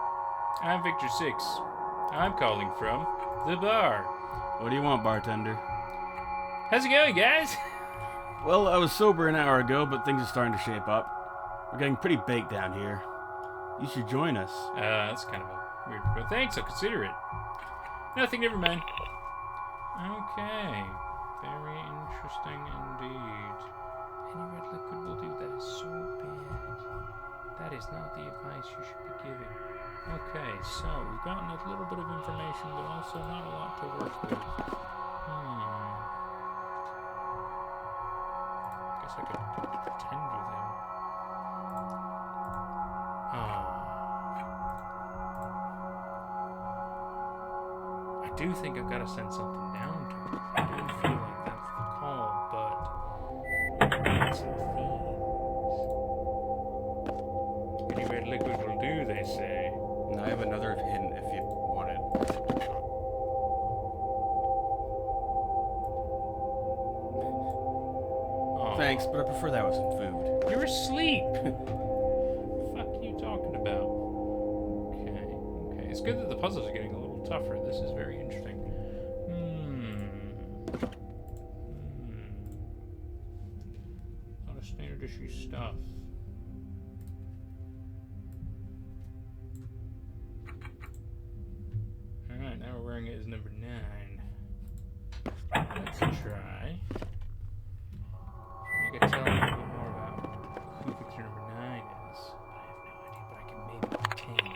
I'm Victor 6. I'm calling from the bar. What do you want, bartender? How's it going, guys? Well, I was sober an hour ago, but things are starting to shape up. We're getting pretty baked down here. You should join us. That's kind of a weird, but thanks, I'll consider it. Nothing, never mind. Okay. Very interesting indeed. Any red liquid will do. That is so bad. That is not the advice you should be giving. Okay, so we've gotten a little bit of information, but also not a lot to work with. Guess I could pretend with him. I do think I've got to send something down to him. I do feel like that's the call, but some thieves. Any red liquid will do, they say. And I have another hint if you want it. Oh. Thanks, but I prefer that with some food. You're asleep. Fuck you talking about? Okay. It's good that the puzzles are getting a little tougher. This is very interesting. A lot of standard issue stuff. Alright, now we're wearing it as number 9. Let's try. You can tell me a little bit more about who Victor number 9 is. I have no idea, but I can maybe pretend.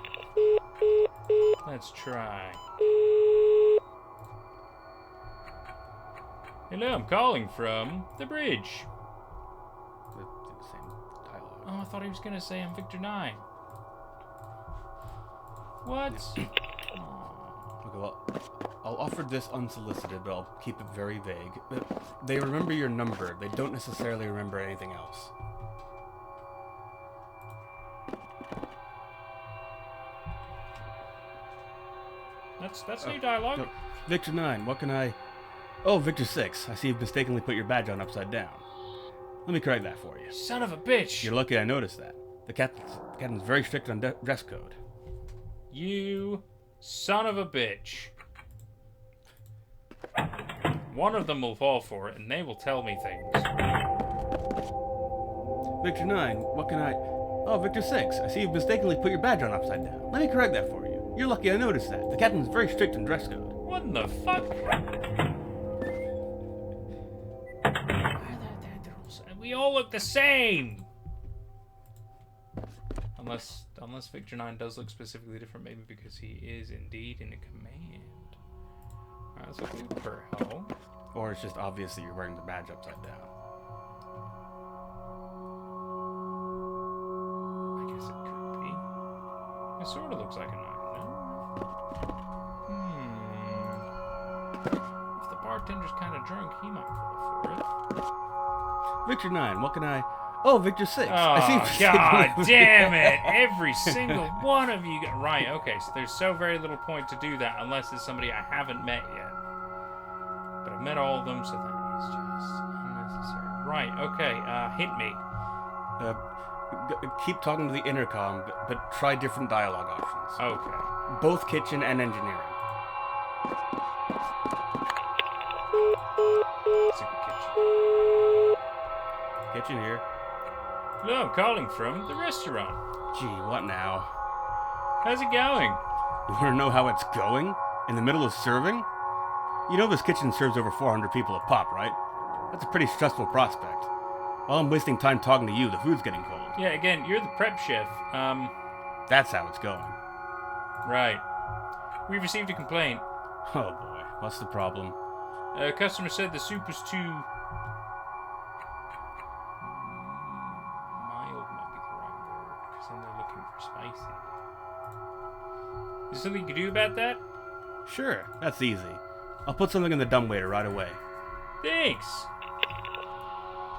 Let's try. Hello, I'm calling from the bridge. The same dialogue. Oh, I thought he was gonna say I'm Victor 9. What? Okay, well, I'll offer this unsolicited, but I'll keep it very vague. They remember your number. They don't necessarily remember anything else. That's new dialogue. No. Victor 9, what can I... Oh, Victor 6. I see you've mistakenly put your badge on upside down. Let me correct that for you. Son of a bitch! You're lucky I noticed that. The captain's very strict on dress code. You son of a bitch. One of them will fall for it, and they will tell me things. Victor 9, what can I... Oh, Victor 6. I see you've mistakenly put your badge on upside down. Let me correct that for you. You're lucky I noticed that. The captain's very strict on dress code. What in the fuck? We all look the same! Unless Victor 9 does look specifically different, maybe because he is indeed in a command. Alright, let's look at per hell. Or it's just obvious that you're wearing the badge upside down. I guess it could be. It sort of looks like a 9, no? If the bartender's kind of drunk, he might fall for it. Victor 9, what can I... Oh, Victor 6. Oh, I see God damn it. Every single one of you got... Right, okay, so there's so very little point to do that unless it's somebody I haven't met yet. But I've met all of them, so that is just unnecessary. Right, okay, hint me. Keep talking to the intercom, but try different dialogue options. Okay. Both kitchen and engineering. Secret kitchen. Kitchen here. Hello, I'm calling from the restaurant. Gee, what now? How's it going? You want to know how it's going? In the middle of serving? You know this kitchen serves over 400 people a pop, right? That's a pretty stressful prospect. While I'm wasting time talking to you, the food's getting cold. Yeah, again, you're the prep chef. That's how it's going. Right. We received a complaint. Oh boy, what's the problem? A customer said the soup was too... mild might be the right word, because then they're looking for spicy. Is there something you can do about that? Sure, that's easy. I'll put something in the dumbwaiter right away. Thanks!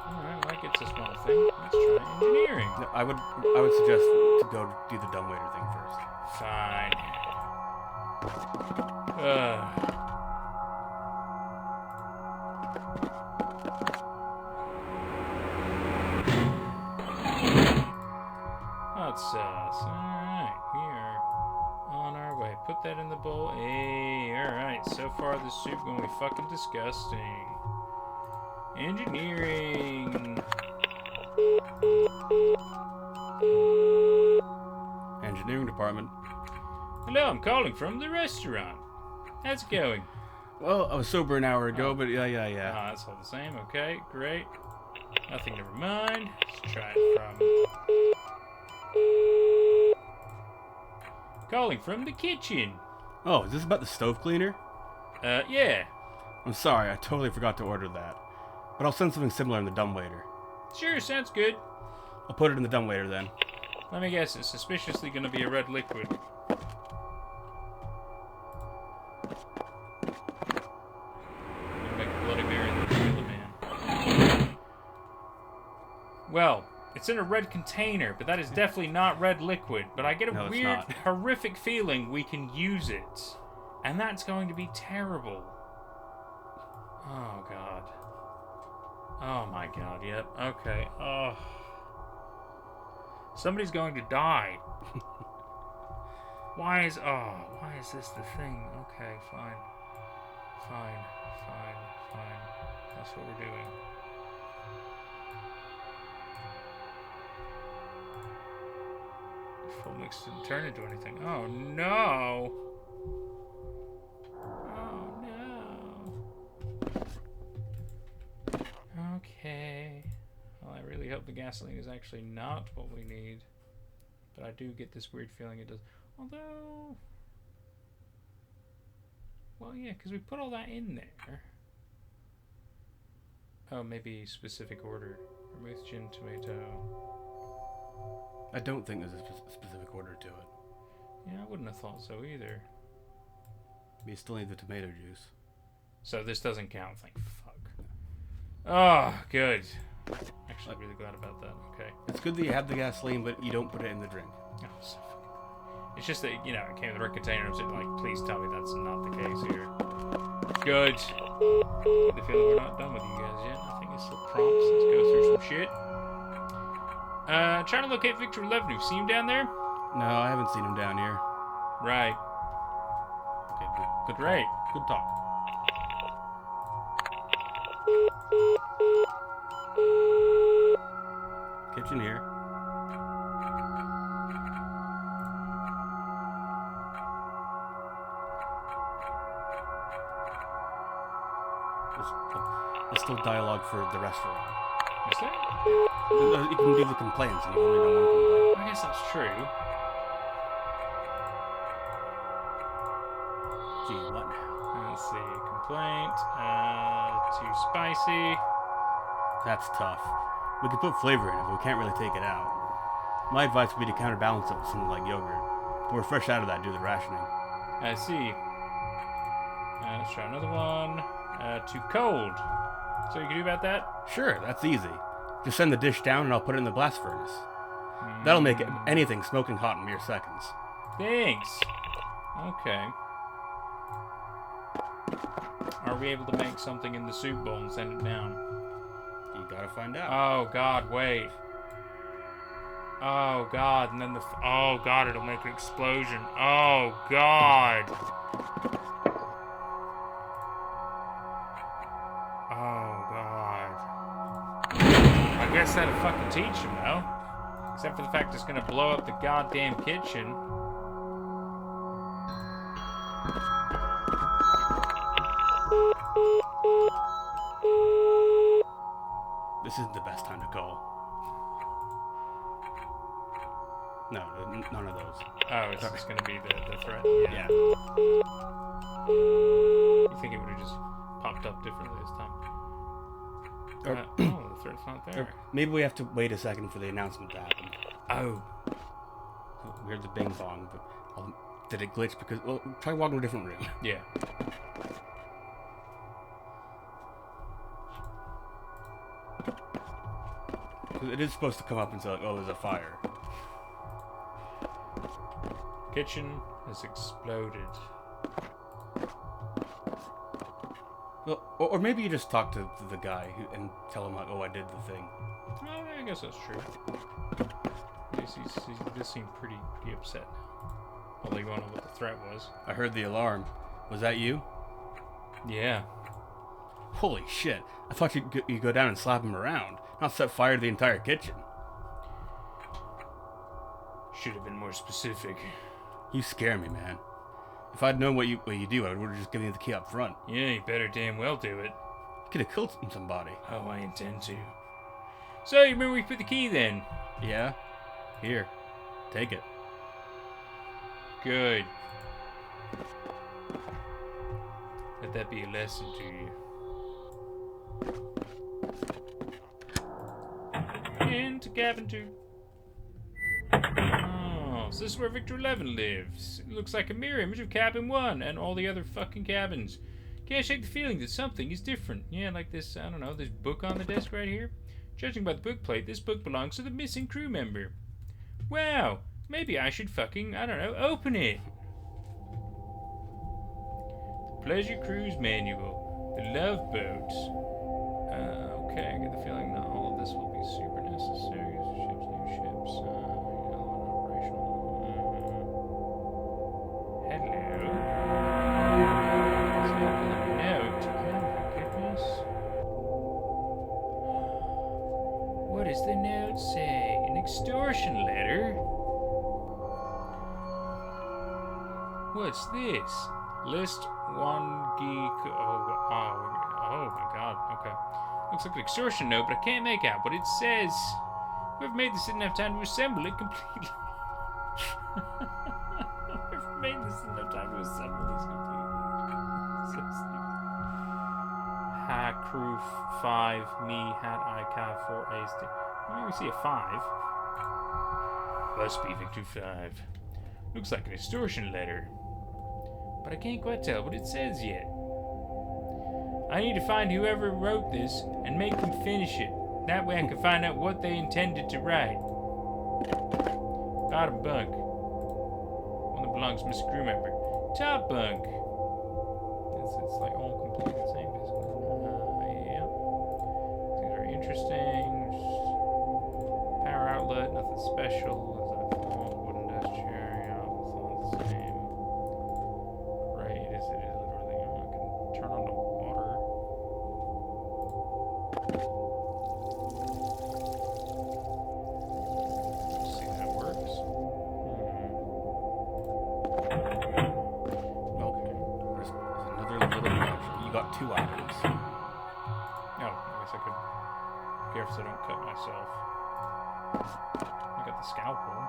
Alright, that gets a small thing. Let's try engineering. No, I would suggest to go do the dumbwaiter thing first. Fine. That's us. Alright, we are on put that in the bowl. Hey, alright. So far, this soup gonna be fucking disgusting. Engineering. Engineering department. Hello, I'm calling from the restaurant. How's it going? Well, I was sober an hour ago, but yeah. Ah, that's all the same. Okay, great. Nothing, never mind. Let's try it from... Calling from the kitchen. Oh, is this about the stove cleaner? Yeah. I'm sorry, I totally forgot to order that. But I'll send something similar in the dumbwaiter. Sure, sounds good. I'll put it in the dumbwaiter then. Let me guess, it's suspiciously gonna be a red liquid. Make a Bloody Mary and then kill the man. Well, it's in a red container, but that is definitely not red liquid. But I get a weird, horrific feeling we can use it. And that's going to be terrible. Oh, God. Oh, my God, yep. Okay. Oh. Somebody's going to die. Why is this the thing? Okay, fine. Fine. That's what we're doing. Full mix didn't turn into anything. Oh no! Oh no! Okay. Well, I really hope the gasoline is actually not what we need. But I do get this weird feeling it does. Although... Well, yeah, because we put all that in there. Oh, maybe specific order. Vermouth, gin, tomato. I don't think there's a specific order to it. Yeah, I wouldn't have thought so either. You still need the tomato juice. So this doesn't count, thank fuck. Oh, good. Actually, really glad about that. Okay. It's good that you have the gasoline, but you don't put it in the drink. Oh, so fucking... It's just that, you know, it came in the red container. I'm like, please tell me that's not the case here. Good. I get the feeling we're not done with you guys yet. I think it's still prompts. Let's go through some shit. Trying to locate Victor 11. You see him down there? No, I haven't seen him down here. Right. Okay, good. Great. Good talk. Kitchen here. There's still dialogue for the restaurant. Is there? You can do the complaints, and you only know one complaint. I guess that's true. Gee, what now? Let's see. Complaint. Too spicy. That's tough. We could put flavor in it, but we can't really take it out. My advice would be to counterbalance it with something like yogurt. But we're fresh out of that due to the rationing. I see. Let's try another one. Too cold. So you can do about that? Sure, that's easy. Just send the dish down and I'll put it in the blast furnace. That'll make anything smoking hot in mere seconds. Thanks. Okay. Are we able to make something in the soup bowl and send it down? You gotta find out. Oh God, wait. Oh God, and then the... oh God, it'll make an explosion. Oh God. Oh God. I guess that'll fucking teach him, though. Except for the fact it's gonna blow up the goddamn kitchen. This isn't the best time to call. No, none of those. Oh, it's just gonna be the threat. Yeah. You think it would have just popped up differently this time? Oh, the threat's not there. Maybe we have to wait a second for the announcement to happen. Oh. We heard the bing bong, but did it glitch? Because, well, try walking to a different room. Yeah. It is supposed to come up and say, like, oh, there's a fire. Kitchen has exploded. Well, or maybe you just talk to the guy and tell him, like, oh, I did the thing. Oh, I guess that's true. This seems pretty upset now. Although you won't know what the threat was. I heard the alarm. Was that you? Yeah. Holy shit. I thought you'd go down and slap him around, not set fire to the entire kitchen. Should have been more specific. You scare me, man. If I'd known what you do, I would have just given you the key up front. Yeah, you better damn well do it. You could have killed somebody. Oh, I intend to. So, you remember we put the key then? Yeah? Here. Take it. Good. Let that be a lesson to you. Into cabin 2. Oh, so this is where Victor 11 lives. It looks like a mirror image of cabin 1 and all the other fucking cabins. Can't shake the feeling that something is different. Yeah, like this, I don't know, this book on the desk right here. Judging by the book plate, this book belongs to the missing crew member. Wow, maybe I should fucking, I don't know, open it. The Pleasure Cruise Manual. The Love Boat. Okay, I get the feeling not all of this will be super necessary. Ships, new ships, operational. Hello. Note. Oh my goodness. What does the note say? An extortion letter? What's this? List 1 geek. Oh my god. Okay. Looks like an extortion note, but I can't make out what it says. Whoever made this didn't have time to assemble it completely. Whoever made this didn't have time to assemble this completely. So stupid. Ha, crew 5, me, hat, I, car 4, A, stick. Maybe we see a 5. Must be Victor 5. Looks like an extortion letter. But I can't quite tell what it says yet. I need to find whoever wrote this and make them finish it. That way I can find out what they intended to write. Bottom bunk. One that belongs to Mr. Crew Member. Top bunk. It's like all completely the same, basically. Yeah. Things are interesting. Power outlet, nothing special. As I thought. Wooden desk chair, yeah, it's all the same. Right, it is literally, I can turn on the water. See how it works. Okay. There's another little notch. You got 2 items. Oh, I guess I could. Be careful so I don't cut myself. I got the scalpel, yeah.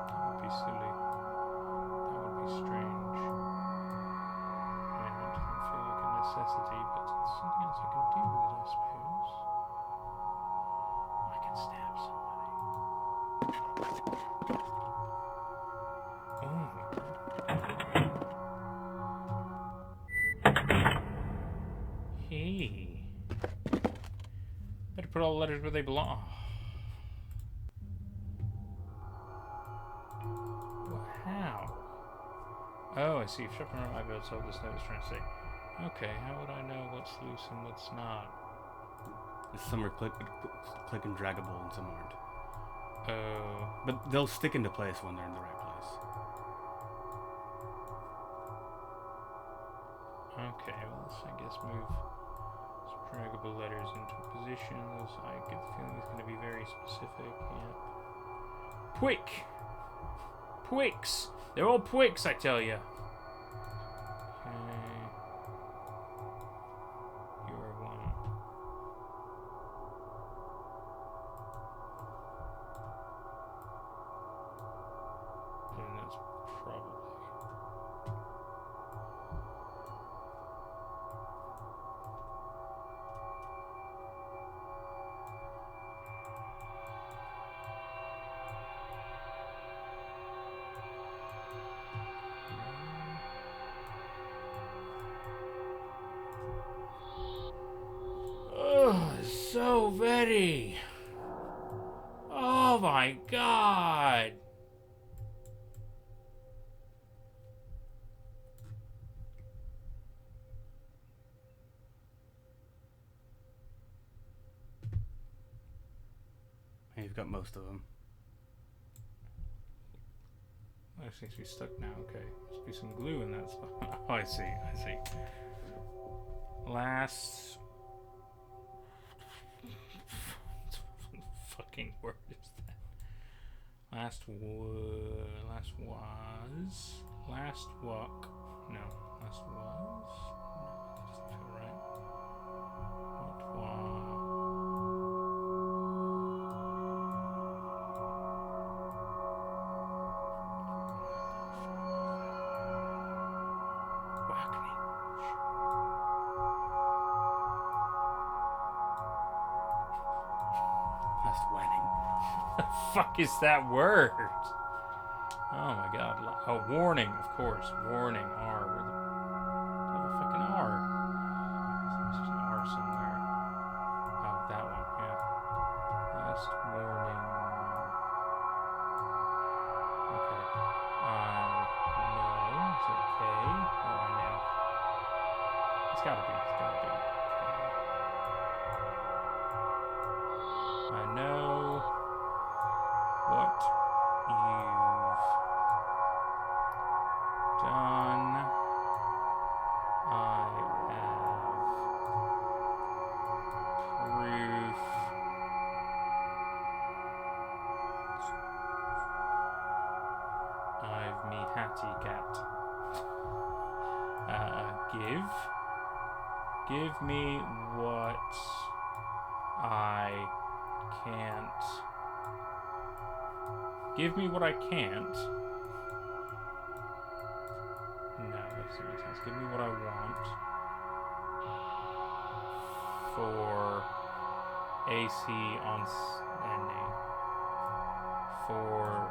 That would be silly. That would be strange. And it doesn't feel like a necessity, but it's something else I can do with it, I suppose. I can stab somebody. Oh. Hey. Better put all the letters where they belong. Well, how? Oh, I see. If shopping around my belt, so this note is trying to say. Okay, how would I know what's loose and what's not? Some are click and draggable and some aren't. Oh. But they'll stick into place when they're in the right place. Okay, well, let's, I guess, move some draggable letters into positions. I get the feeling it's going to be very specific. Yeah. Pwick! Pwicks! They're all Pwicks, I tell ya. Okay. You're one. And that's probably... Oh, so very. Oh my god. And you've got most of them. It seems to be stuck now. Okay, must be some glue in that spot. Oh, I see. Last fucking word is that? Last walk. No, last was. No, that doesn't feel right. What was? Last whining. The fuck is that word? Oh my god. Oh, warning, of course. Warning. R. Where the fucking R? There's an R somewhere. Oh, that one, yeah. Last warning. Okay. No. Is it K? Oh, I know. It's gotta be. I know what you've done. I have proof. I've me hattie cat. Give me what I can't. Give me what I can't. No, that doesn't make sense. Give me what I want. For AC on NA. For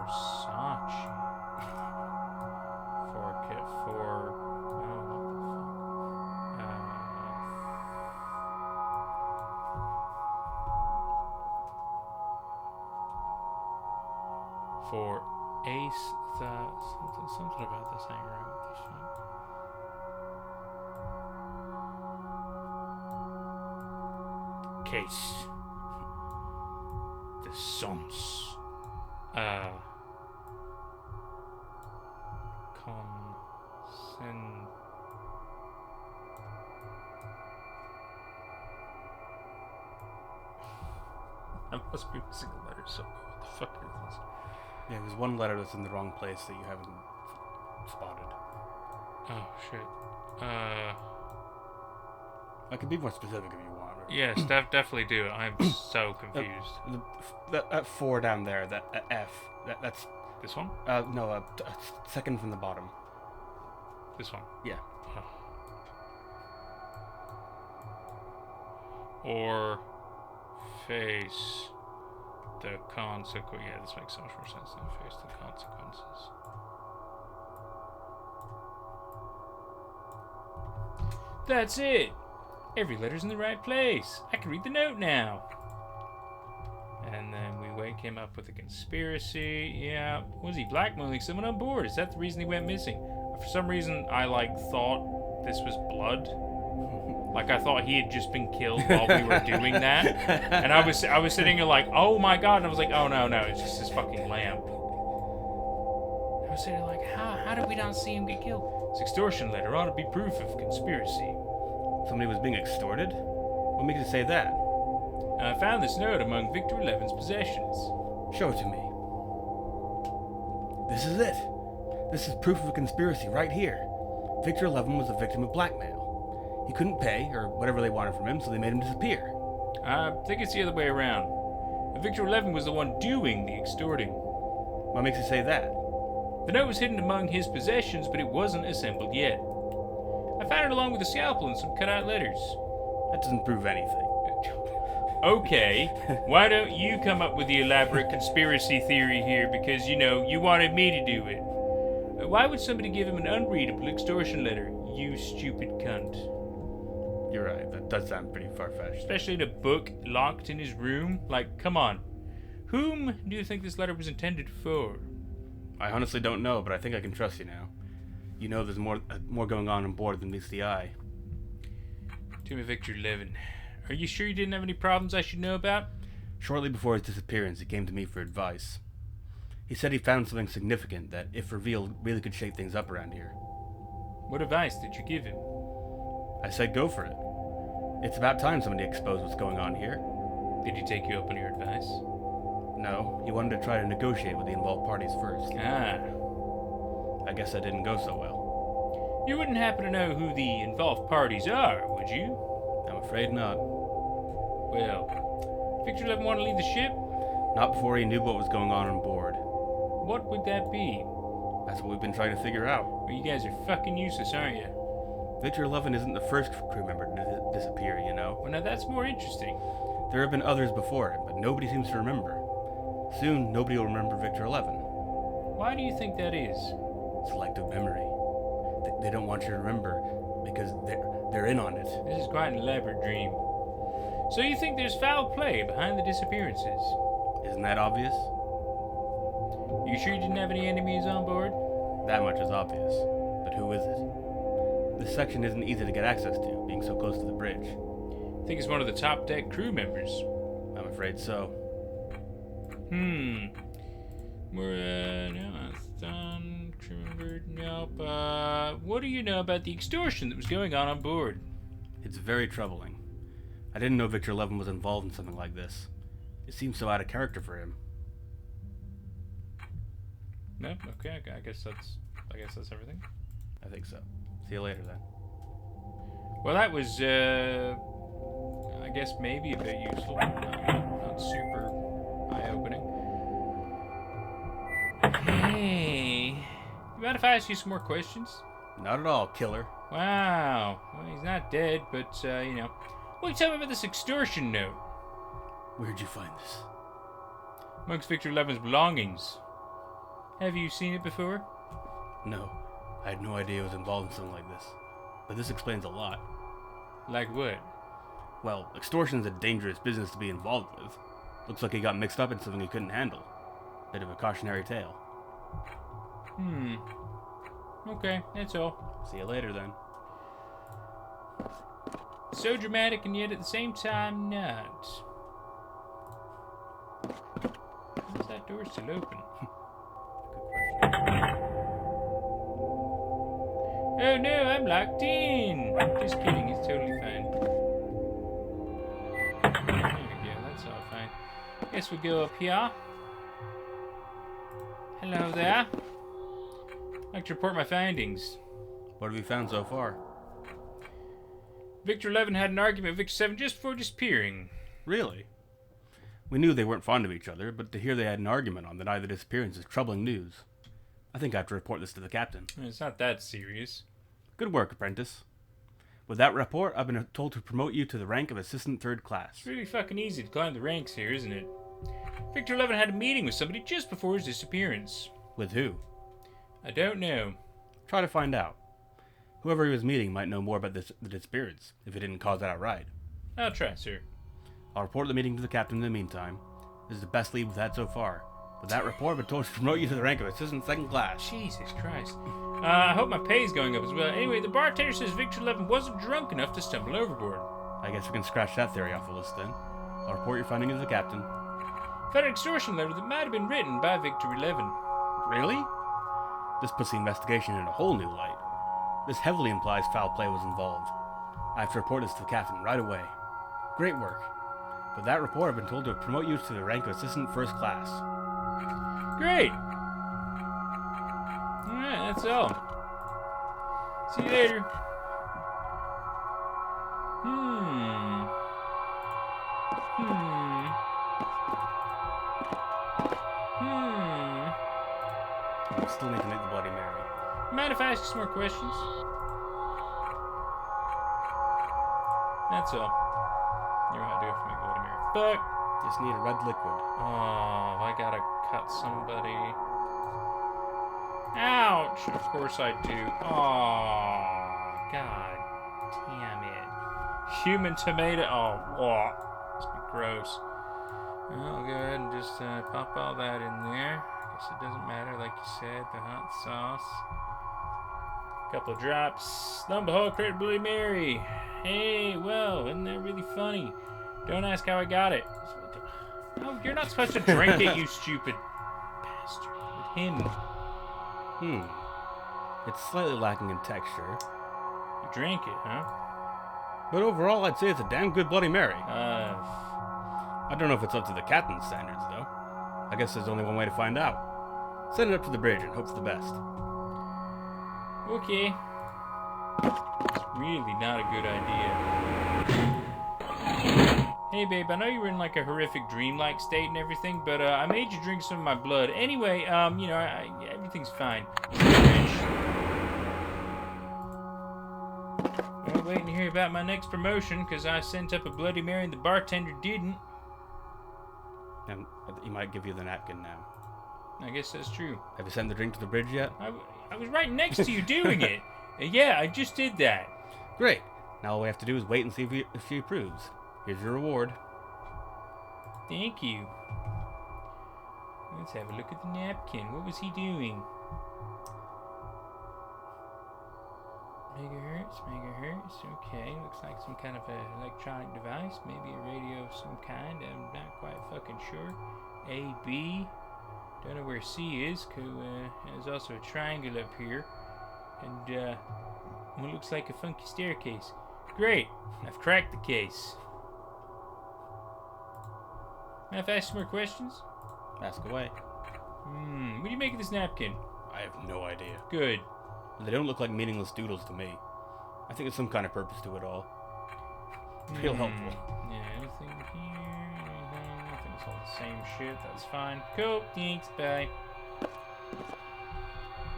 Sachi. For Ace, something about this ain't right. What the fuck? Case. The sons. Consent. I must be missing a letter somewhere. What the fuck is this? Yeah, there's one letter that's in the wrong place that you haven't spotted. Oh, shit. I can be more specific if you want. Yes, definitely do. I'm so confused. That 4 down there, that F, that's... This one? No, second from the bottom. This one? Yeah. Oh. Or face the consequence. Yeah, this makes so much more sense than face the consequences. That's it! Every letter's in the right place. I can read the note now. And then we wake him up with a conspiracy. Yeah, was he blackmailing someone on board? Is that the reason he went missing? For some reason, I thought this was blood. Like I thought he had just been killed while we were doing that. And I was sitting here like, oh my god, and I was like, oh no, it's just this fucking lamp. I was sitting there like, how did we not see him get killed? This extortion letter ought to be proof of conspiracy. Somebody was being extorted? What makes you say that? I found this note among Victor 11's possessions. Show it to me. This is it. This is proof of a conspiracy right here. Victor 11 was a victim of blackmail. He couldn't pay, or whatever they wanted from him, so they made him disappear. I think it's the other way around. Victor 11 was the one doing the extorting. What makes you say that? The note was hidden among his possessions, but it wasn't assembled yet. I found it along with a scalpel and some cut-out letters. That doesn't prove anything. Okay, why don't you come up with the elaborate conspiracy theory here, because, you wanted me to do it. Why would somebody give him an unreadable extortion letter, you stupid cunt? You're right, that does sound pretty far-fetched. Especially in a book locked in his room. Like, come on. Whom do you think this letter was intended for? I honestly don't know, but I think I can trust you now. You know there's more going on board than meets the eye. To me, Victor 11. Are you sure you didn't have any problems I should know about? Shortly before his disappearance, he came to me for advice. He said he found something significant that, if revealed, really could shake things up around here. What advice did you give him? I said go for it. It's about time somebody exposed what's going on here. Did he take you up on your advice? No, he wanted to try to negotiate with the involved parties first. Ah. I guess that didn't go so well. You wouldn't happen to know who the involved parties are, would you? I'm afraid not. Well, Victor 11 want to leave the ship? Not before he knew what was going on board. What would that be? That's what we've been trying to figure out. Well, you guys are fucking useless, aren't you? Victor 11 isn't the first crew member to disappear, you know. Well, now that's more interesting. There have been others before him, but nobody seems to remember. Soon, nobody will remember Victor 11. Why do you think that is? Selective memory. They don't want you to remember because they're in on it. This is quite an elaborate dream. So you think there's foul play behind the disappearances? Isn't that obvious? You sure you didn't have any enemies on board? That much is obvious. But who is it? This section isn't easy to get access to, being so close to the bridge. Think it's one of the top deck crew members. I'm afraid so. No, that's done. Crew member, nope. What do you know about the extortion that was going on board? It's very troubling. I didn't know Victor 11 was involved in something like this. It seems so out of character for him. No, okay. I guess that's everything. I think so. See you later then. Well, that was I guess maybe a bit useful. Not super eye-opening. Hey, you mind if I ask you some more questions? Not at all, killer. Wow. Well, he's not dead, but you know. What can you tell me about this extortion note? Where'd you find this? Amongst Victor 11's belongings. Have you seen it before? No. I had no idea he was involved in something like this. But this explains a lot. Like what? Well, extortion's a dangerous business to be involved with. Looks like he got mixed up in something he couldn't handle. Bit of a cautionary tale. Okay, that's all. See you later then. So dramatic and yet at the same time not. Why is that door still open? Good question. Oh no, I'm locked in! Just kidding, it's totally fine. There we go, that's all fine. Guess we'll go up here. Hello there. I'd like to report my findings. What have you found so far? Victor 11 had an argument with Victor 7 just before disappearing. Really? We knew they weren't fond of each other, but to hear they had an argument on the night of the disappearance is troubling news. I think I have to report this to the captain. It's not that serious. Good work, apprentice. With that report, I've been told to promote you to the rank of assistant third class. It's really fucking easy to climb the ranks here, isn't it? Victor 11 had a meeting with somebody just before his disappearance. With who? I don't know. Try to find out. Whoever he was meeting might know more about the disappearance, if he didn't cause it outright. I'll try, sir. I'll report the meeting to the captain in the meantime. This is the best lead we've had so far. With that report, I've been told to promote you to the rank of assistant second class. Jesus Christ. I hope my pay's going up as well. Anyway, the bartender says Victor 11 wasn't drunk enough to stumble overboard. I guess we can scratch that theory off the list then. I'll report your findings to the captain. Found an extortion letter that might have been written by Victor 11. Really? This puts the investigation in a whole new light. This heavily implies foul play was involved. I have to report this to the captain right away. Great work. With that report, I've been told to promote you to the rank of assistant first class. Great! Alright, that's all. See you later. We still need to make the Bloody Mary. Mind if I ask you some more questions? That's all. You know how to do it for me, Bloody Mary. Fuck! Just need a red liquid. Oh, I gotta cut somebody. Ouch! Of course I do. Oh, god damn it. Human tomato. Oh, what? Must be gross. I'll go ahead and just pop all that in there. Guess it doesn't matter, like you said, the hot sauce. Couple of drops. Lo and behold, created Bloody Mary. Hey, well, isn't that really funny? Don't ask how I got it. No, you're not supposed to drink it, you stupid bastard. With him. It's slightly lacking in texture. You drank it, huh? But overall, I'd say it's a damn good Bloody Mary. I I don't know if it's up to the captain's standards, though. I guess there's only one way to find out. Send it up to the bridge and hope for the best. Okay. It's really not a good idea. Hey, babe, I know you were in like a horrific dreamlike state and everything, but I made you drink some of my blood. Anyway, you know, everything's fine. Well, waiting to hear about my next promotion, because I sent up a Bloody Mary and the bartender didn't. And he might give you the napkin now. I guess that's true. Have you sent the drink to the bridge yet? I was right next to you doing it. Yeah, I just did that. Great. Now all we have to do is wait and see if she approves. Here's your reward. Thank you. Let's have a look at the napkin. What was he doing? Megahertz. Okay, looks like some kind of an electronic device. Maybe a radio of some kind. I'm not quite fucking sure. A, B. Don't know where C is. There's also a triangle up here. And, what looks like a funky staircase. Great. I've cracked the case. May I ask some more questions? Ask away. What do you make of this napkin? I have no idea. Good. They don't look like meaningless doodles to me. I think there's some kind of purpose to it all. Real helpful. Yeah, anything here? Anything? I think it's all the same shit. That's fine. Cool. Thanks. Bye.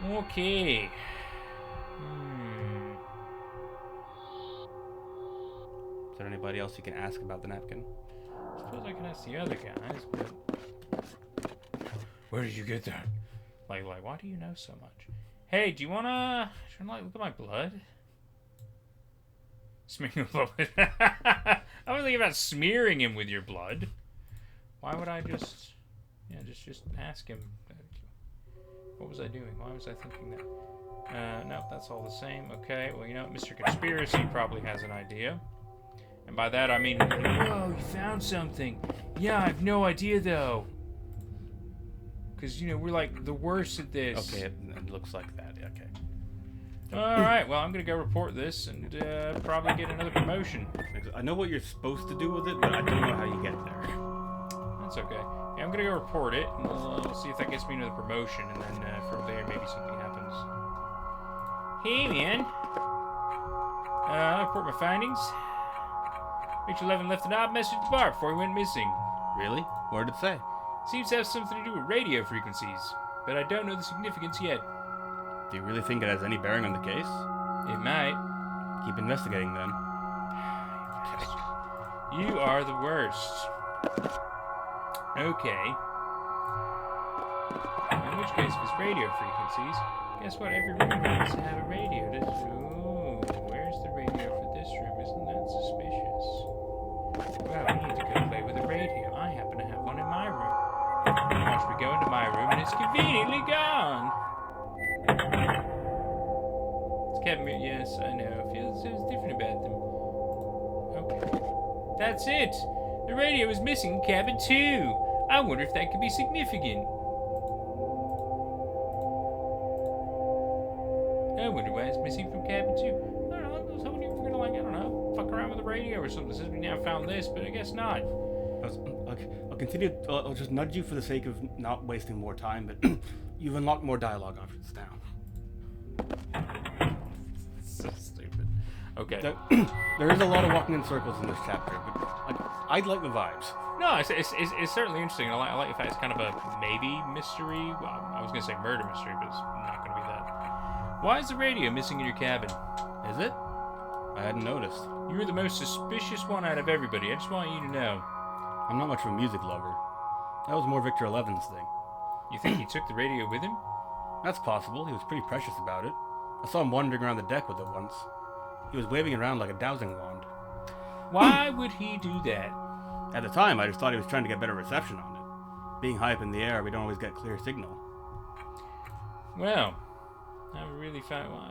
Okay. Is there anybody else you can ask about the napkin? I suppose I can ask the other guys, but... Where did you get that? Like, why do you know so much? Hey, do you wanna... Should I, look at my blood? Smearing your blood. I was thinking about smearing him with your blood. Why would I just... Yeah, just ask him. What was I doing? Why was I thinking that? Nope, that's all the same. Okay, well, you know, Mr. Conspiracy probably has an idea. And by that, I mean, whoa, you found something. Yeah, I have no idea, though. Because, you know, we're like the worst at this. Okay, it looks like that. Okay. Alright, well, I'm going to go report this and probably get another promotion. I know what you're supposed to do with it, but I don't know how you get there. That's okay. Yeah, I'm going to go report it, and we'll see if that gets me another promotion, and then from there, maybe something happens. Hey, man. I'll report my findings. Rachel Levin left an odd message at the bar before he went missing. Really? What did it say? Seems to have something to do with radio frequencies, but I don't know the significance yet. Do you really think it has any bearing on the case? It might. Keep investigating then. You are the worst. Okay. In which case, if it's radio frequencies, guess what? Every room needs to have a radio. Ooh, where's the radio for this room? Isn't that suspicious? Well, we need to go play with the radio. I happen to have one in my room. Watch me go into my room and it's conveniently gone. It's Kevin. Yes, I know. Feels different about them. Okay. That's it. The radio is missing in cabin 2. I wonder if that could be significant. I wonder why it's missing from cabin 2. I don't know. I was hoping you were gonna, like, I don't know, fuck around with the radio or something since we now found this, but I guess not. I'll continue. I'll just nudge you for the sake of not wasting more time, but you've unlocked more dialogue options now. So stupid. Okay. There is a lot of walking in circles in this chapter, but I like the vibes. No, it's certainly interesting. I like the fact it's kind of a maybe mystery. Well, I was going to say murder mystery, but it's not going to be that. Why is the radio missing in your cabin? Is it? I hadn't noticed. You were the most suspicious one out of everybody. I just want you to know. I'm not much of a music lover. That was more Victor Eleven's thing. You think he took the radio with him? That's possible. He was pretty precious about it. I saw him wandering around the deck with it once. He was waving it around like a dowsing wand. Why would he do that? At the time, I just thought he was trying to get better reception on it. Being high up in the air, we don't always get clear signal. Well, I'm really fine. Well,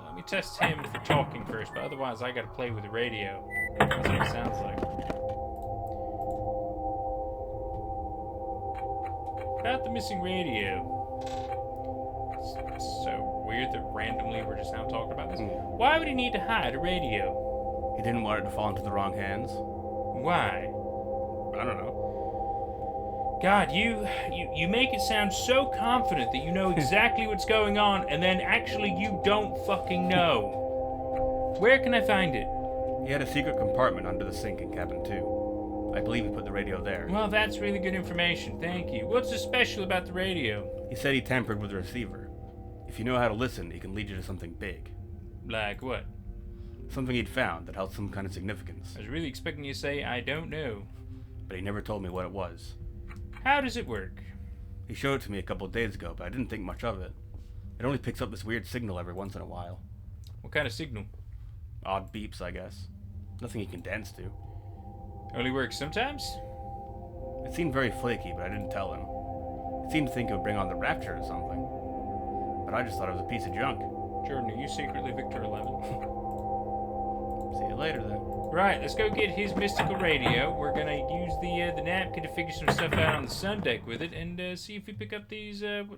let me test him for talking first, but otherwise I gotta play with the radio. That's what it sounds like. About the missing radio. It's so weird that randomly we're just now talking about this. Why would he need to hide a radio? He didn't want it to fall into the wrong hands. Why? I don't know. God, you make it sound so confident that you know exactly what's going on, and then actually you don't fucking know. Where can I find it? He had a secret compartment under the sink in cabin 2. I believe he put the radio there. Well, that's really good information. Thank you. What's so special about the radio? He said he tampered with the receiver. If you know how to listen, he can lead you to something big. Like what? Something he'd found that held some kind of significance. I was really expecting you to say, I don't know. But he never told me what it was. How does it work? He showed it to me a couple of days ago, but I didn't think much of it. It only picks up this weird signal every once in a while. What kind of signal? Odd beeps, I guess. Nothing he can dance to. Only works sometimes? It seemed very flaky, but I didn't tell him. It seemed to think it would bring on the rapture or something. But I just thought it was a piece of junk. Jordan, are you secretly Victor 11? See you later, then. Right, let's go get his mystical radio. We're gonna use the napkin to figure some stuff out on the sun deck with it, and see if we pick up these. Who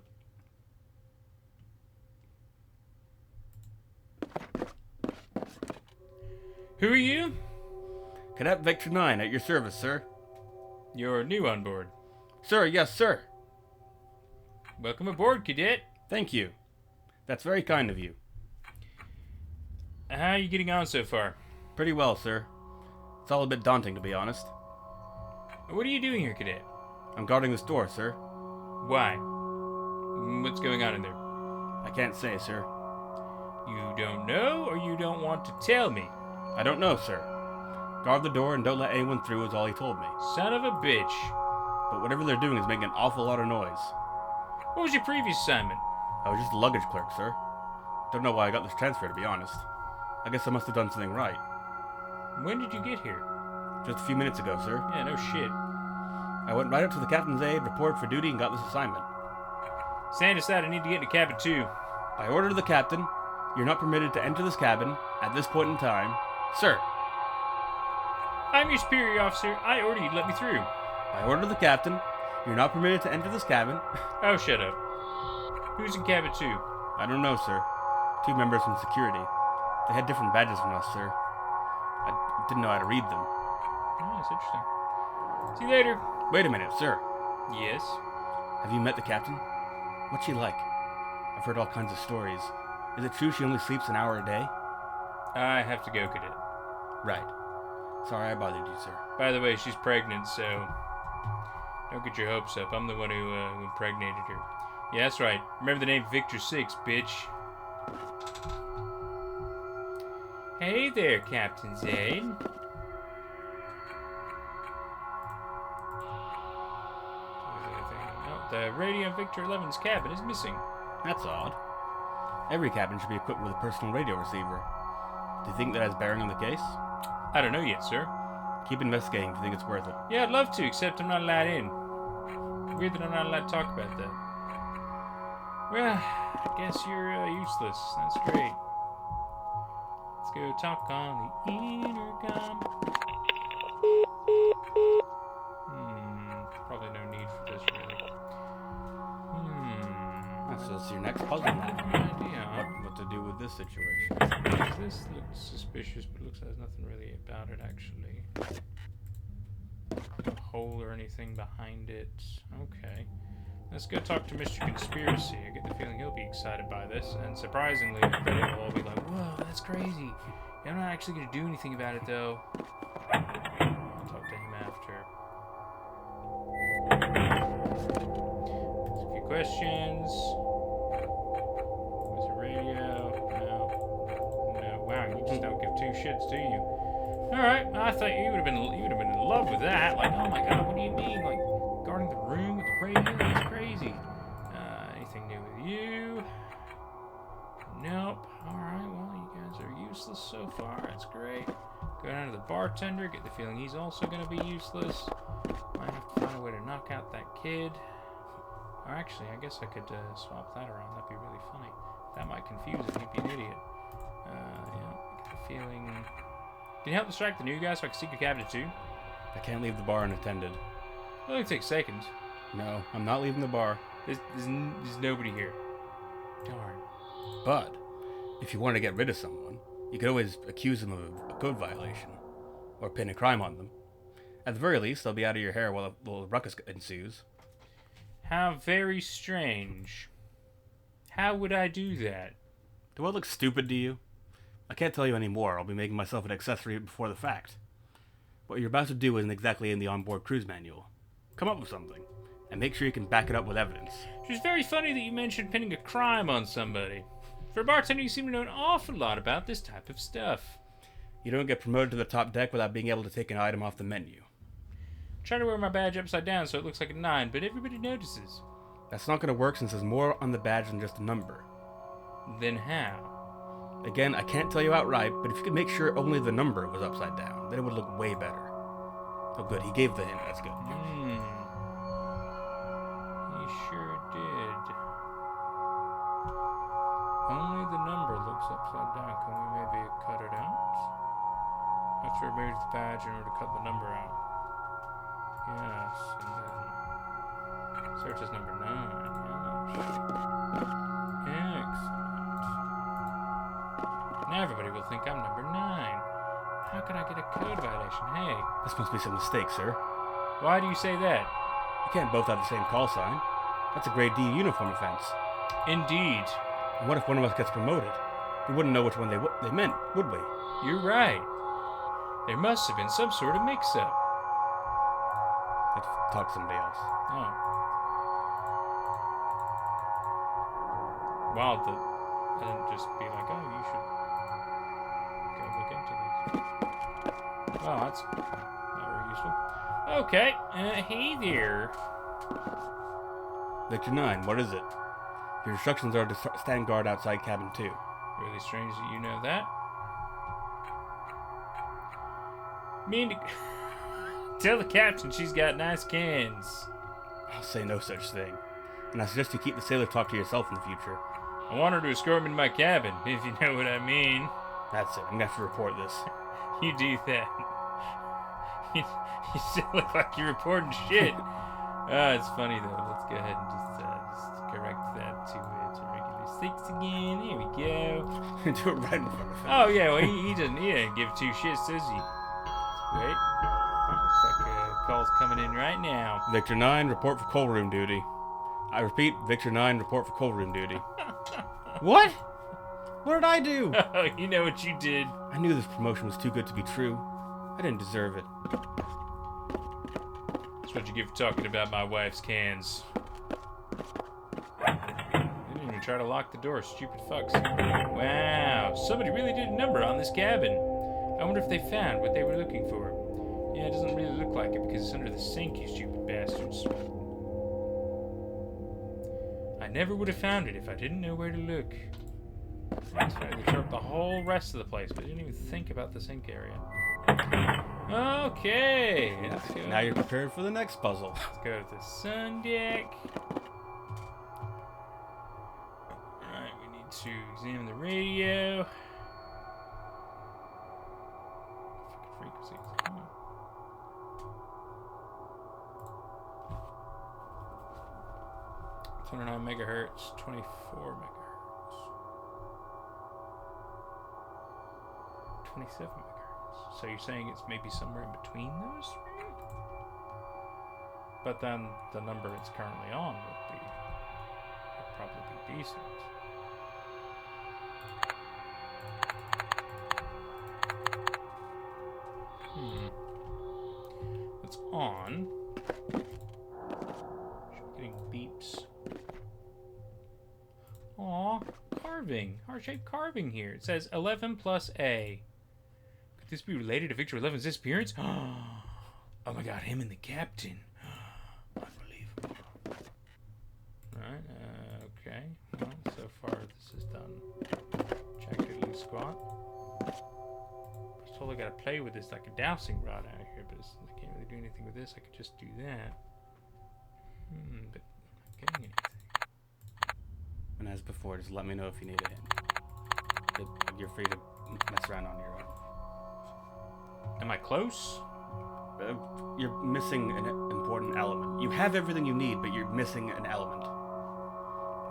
are you? Cadet Victor 9 at your service, sir. You're new on board. Sir, yes, sir. Welcome aboard, Cadet. Thank you. That's very kind of you. How are you getting on so far? Pretty well, sir. It's all a bit daunting, to be honest. What are you doing here, Cadet? I'm guarding this door, sir. Why? What's going on in there? I can't say, sir. You don't know, or you don't want to tell me? I don't know, sir. Guard the door and don't let anyone through is all he told me. Son of a bitch. But whatever they're doing is making an awful lot of noise. What was your previous assignment? I was just a luggage clerk, sir. Don't know why I got this transfer, to be honest. I guess I must have done something right. When did you get here? Just a few minutes ago, sir. Yeah, no shit. I went right up to the captain's aide, reported for duty, and got this assignment. Stand aside, I need to get into cabin 2. By order of the captain, you're not permitted to enter this cabin at this point in time. Sir. I'm your superior officer. I order you to let me through. By order of the captain, you're not permitted to enter this cabin. Oh, shut up. Who's in cabin 2? I don't know, sir. 2 members from security. They had different badges from us, sir. I didn't know how to read them. Oh, that's interesting. See you later. Wait a minute, sir. Yes? Have you met the captain? What's she like? I've heard all kinds of stories. Is it true she only sleeps an hour a day? I have to go, Cadet. Right. Sorry I bothered you, sir. By the way, she's pregnant, so don't get your hopes up. I'm the one who impregnated her. Yeah, that's right. Remember the name Victor 6, bitch. Hey there, Captain Zaid. Oh, the radio in Victor 11's cabin is missing. That's odd. Every cabin should be equipped with a personal radio receiver. Do you think that has bearing on the case? I don't know yet, sir. Keep investigating if you think it's worth it. Yeah, I'd love to, except I'm not allowed in. Weird that I'm not allowed to talk about that. Well, I guess you're useless. That's great. Let's go talk on the intercom. Probably no need for this, really. So it's your next puzzle now. Idea. What to do with this situation? This looks suspicious, but it looks like there's nothing really about it, actually. No hole or anything behind it. Okay. Let's go talk to Mr. Conspiracy. I get the feeling he'll be excited by this, and surprisingly, they'll all be like, whoa, that's crazy. I'm not actually going to do anything about it, though. I'll talk to him after. There's a few questions. Was it radio? No. Wow, you just don't give 2 shits, do you? Alright, I thought you would have been in love with that. Like, oh my god, what do you mean? Like, guarding the room with the radio? That's crazy. Anything new with you? Nope. Alright, well, you guys are useless so far. That's great. Go down to the bartender, get the feeling he's also going to be useless. Might have to find a way to knock out that kid. Or actually, I guess I could swap that around. That'd be really funny. That might confuse him. He'd be an idiot. Yeah, I get a feeling... Can you help distract the new guy so I can seek your cabinet too? I can't leave the bar unattended. It'll only take seconds. No, I'm not leaving the bar. There's nobody here. Darn. But, if you want to get rid of someone, you could always accuse them of a code violation. Or pin a crime on them. At the very least, they'll be out of your hair while a little ruckus ensues. How very strange. How would I do that? Do I look stupid to you? I can't tell you any more. I'll be making myself an accessory before the fact. What you're about to do isn't exactly in the onboard cruise manual. Come up with something, and make sure you can back it up with evidence. It's very funny that you mentioned pinning a crime on somebody. For a bartender, you seem to know an awful lot about this type of stuff. You don't get promoted to the top deck without being able to take an item off the menu. Try to wear my badge upside down so it looks like a 9, but everybody notices. That's not going to work since there's more on the badge than just a number. Then how? Again, I can't tell you outright, but if you could make sure only the number was upside down, then it would look way better. Oh good, he gave the hint, that's good. He sure did. Only the number looks upside down. Can we maybe cut it out? I have to remove the badge in order to cut the number out. Yes, and then search as number 9. Yes. Excellent. Now everybody will think I'm number 9. How can I get a code violation? Hey. This must be some mistake, sir. Why do you say that? You can't both have the same call sign. That's a grade D uniform offense. Indeed. And what if one of us gets promoted? We wouldn't know which one they meant, would we? You're right. There must have been some sort of mix-up. Let's talk to somebody else. Oh. Wild that I didn't just be like, oh, you should go look into these. Well, that's not very useful. Okay, hey there. Victor 9, what is it? Your instructions are to stand guard outside cabin 2. Really strange that you know that. Mean to... Tell the captain she's got nice cans. I'll say no such thing. And I suggest you keep the sailor talk to yourself in the future. I want her to escort me to my cabin, if you know what I mean. That's it. I'm gonna have to report this. You do that. You still look like you're reporting shit. It's funny though. Let's go ahead and just correct that to regular 6 again. There we go. Do it right in front of him. Oh yeah, well he didn't give 2 shits, does he? Wait. Looks like a call's coming in right now. Victor 9, report for coal room duty. I repeat, Victor 9, report for coal room duty. What? What did I do? Oh, you know what you did. I knew this promotion was too good to be true. I didn't deserve it. That's what you get for talking about my wife's cans. They didn't even try to lock the door, stupid fucks. Wow, somebody really did a number on this cabin. I wonder if they found what they were looking for. Yeah, it doesn't really look like it because it's under the sink, you stupid bastards. I never would have found it if I didn't know where to look. That's right, they tore up the whole rest of the place, but I didn't even think about the sink area. Okay, let's go. Now you're prepared for the next puzzle. Let's go to the sun deck. Alright, we need to examine the radio. Fucking frequencies. Come on. It's 109 megahertz, 24 megahertz. 27 megahertz. So you're saying it's maybe somewhere in between those three? But then the number it's currently on would probably be decent. It's on. Getting beeps. Aw, carving. Heart-shaped carving here. It says 11 plus A. Could this be related to Victor 11's disappearance? Oh my god, him and the captain. Unbelievable. Alright, okay. Well, so far this is done. Check it squat. I was told I gotta play with this like a dowsing rod out here, but I can't really do anything with this. I could just do that. But I'm not getting anything. And as before, just let me know if you need a hint. You're free to mess around on your own. Am I close? You're missing an important element. You have everything you need, but you're missing an element.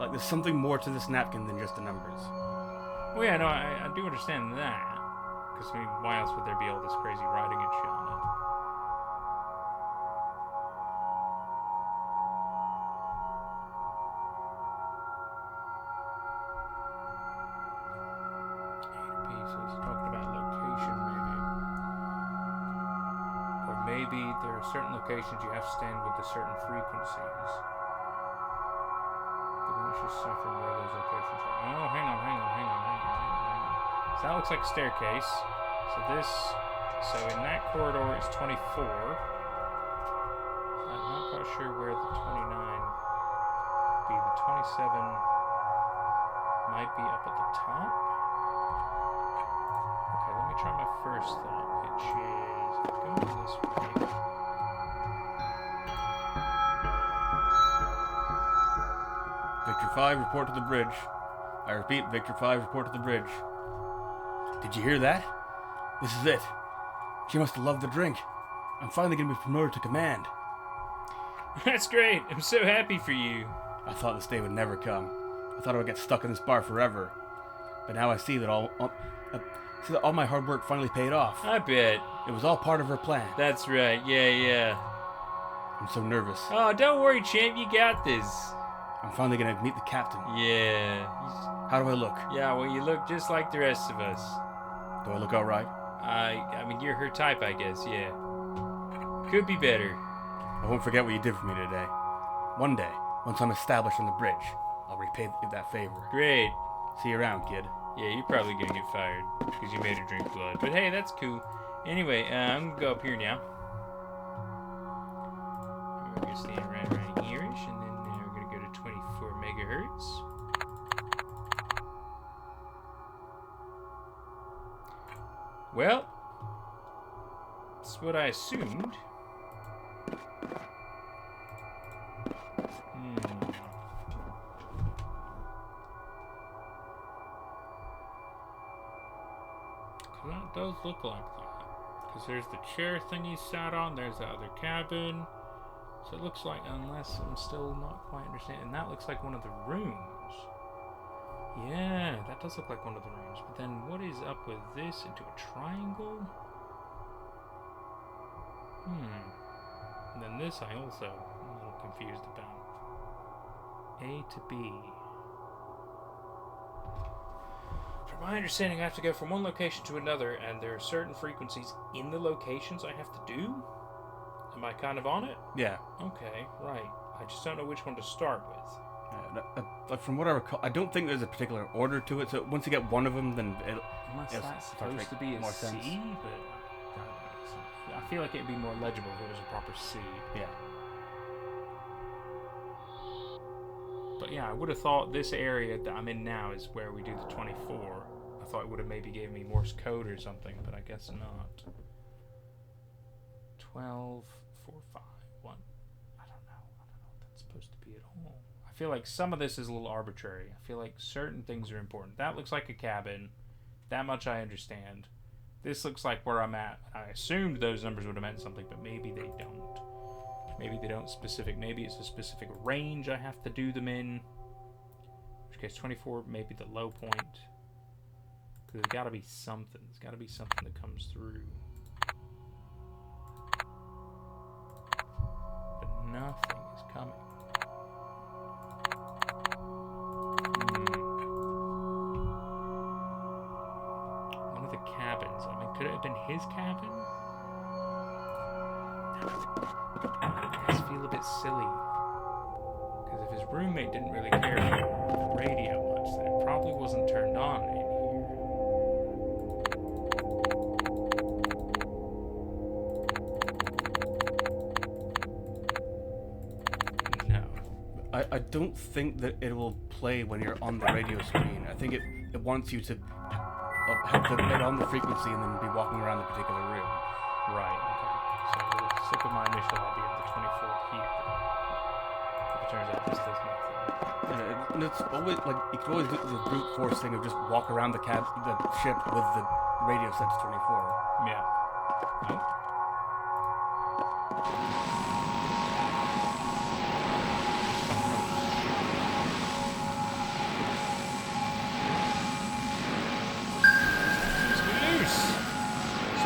Like, there's something more to this napkin than just the numbers. Well, yeah, no, I do understand that. Because, I mean, why else would there be all this crazy writing and shit on it? Pieces. Talking about location, maybe. Or maybe there are certain locations you have to stand with the certain frequencies. The malicious suffer where those locations are. Oh, hang on. So that looks like a staircase. So in that corridor is 24. I'm not quite sure where the 29 be. The 27 might be up at the top. Okay, let me try my first thought, which is going this way. Victor 5, report to the bridge. I repeat, Victor 5, report to the bridge. Did you hear that? This is it. She must have loved the drink. I'm finally going to be promoted to command. That's great. I'm so happy for you. I thought this day would never come. I thought I would get stuck in this bar forever. But now I see that all my hard work finally paid off. I bet. It was all part of her plan. That's right. Yeah. I'm so nervous. Oh, don't worry, champ. You got this. I'm finally going to meet the captain. Yeah. How do I look? Yeah, well, you look just like the rest of us. Do I look all right? I mean, you're her type, I guess, yeah. Could be better. I won't forget what you did for me today. One day, once I'm established on the bridge, I'll repay that favor. Great. See you around, kid. Yeah, you're probably gonna get fired because you made her drink blood. But hey, that's cool. Anyway, I'm gonna go up here now. We're gonna stand right around here-ish, and then we're gonna go to 24 megahertz. Well, that's what I assumed. That does look like that. Because there's the chair thing he sat on, there's the other cabin. So it looks like, unless I'm still not quite understanding, that looks like one of the rooms. Yeah, that does look like one of the rooms. But then what is up with this into a triangle? And then this I also am a little confused about. A to B. From my understanding, I have to go from one location to another, and there are certain frequencies in the locations I have to do? Am I kind of on it? Yeah. Okay, right. I just don't know which one to start with. From what I recall, I don't think there's a particular order to it, so once you get one of them, then Unless it'll that's start supposed to make be a more C, sense. but I feel like it'd be more legible if it was a proper C. Yeah. But yeah, I would have thought this area that I'm in now is where we do the 24. I thought it would have maybe gave me Morse code or something, but I guess not. 12, 4, 5, 1. I don't know what that's supposed to be at all. I feel like some of this is a little arbitrary. I feel like certain things are important. That looks like a cabin. That much I understand. This looks like where I'm at. I assumed those numbers would have meant something, but maybe they don't. Maybe they don't specific. Maybe it's a specific range I have to do them in. In which case, 24 may be the low point. Because there's got to be something. There's got to be something that comes through. But nothing is coming. One of the cabins. I mean, could it have been his cabin? I just feel a bit silly. Because if his roommate didn't really care for the radio much, then it probably wasn't turned on in here. No. I don't think that it will play when you're on the radio screen. I think it wants you to have it on the frequency and then be walking around the particular room. Right, okay. So we'll stick with my initial idea of the 24 here. If it turns out this does nothing. And it's always like you can always do the brute force thing of just walk around the ship with the radio set to 24. Yeah. Oh.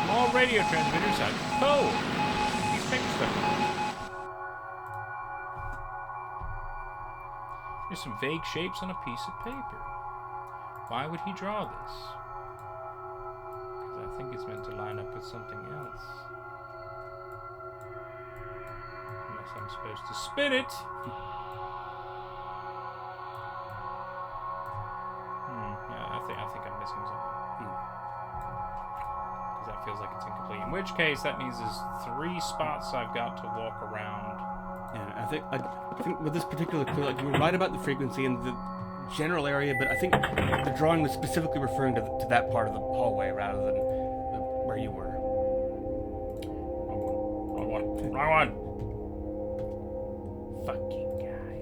Small radio transmitters are cool. These pictures stuff. There's some vague shapes on a piece of paper. Why would he draw this? Because I think it's meant to line up with something else. Unless I'm supposed to spin it. Yeah, I think I'm missing something. That feels like it's incomplete. In which case, that means there's 3 spots I've got to walk around. Yeah, I think with this particular clue, like you were right about the frequency and the general area, but I think the drawing was specifically referring to that part of the hallway rather than where you were. Wrong one. Fucking guy.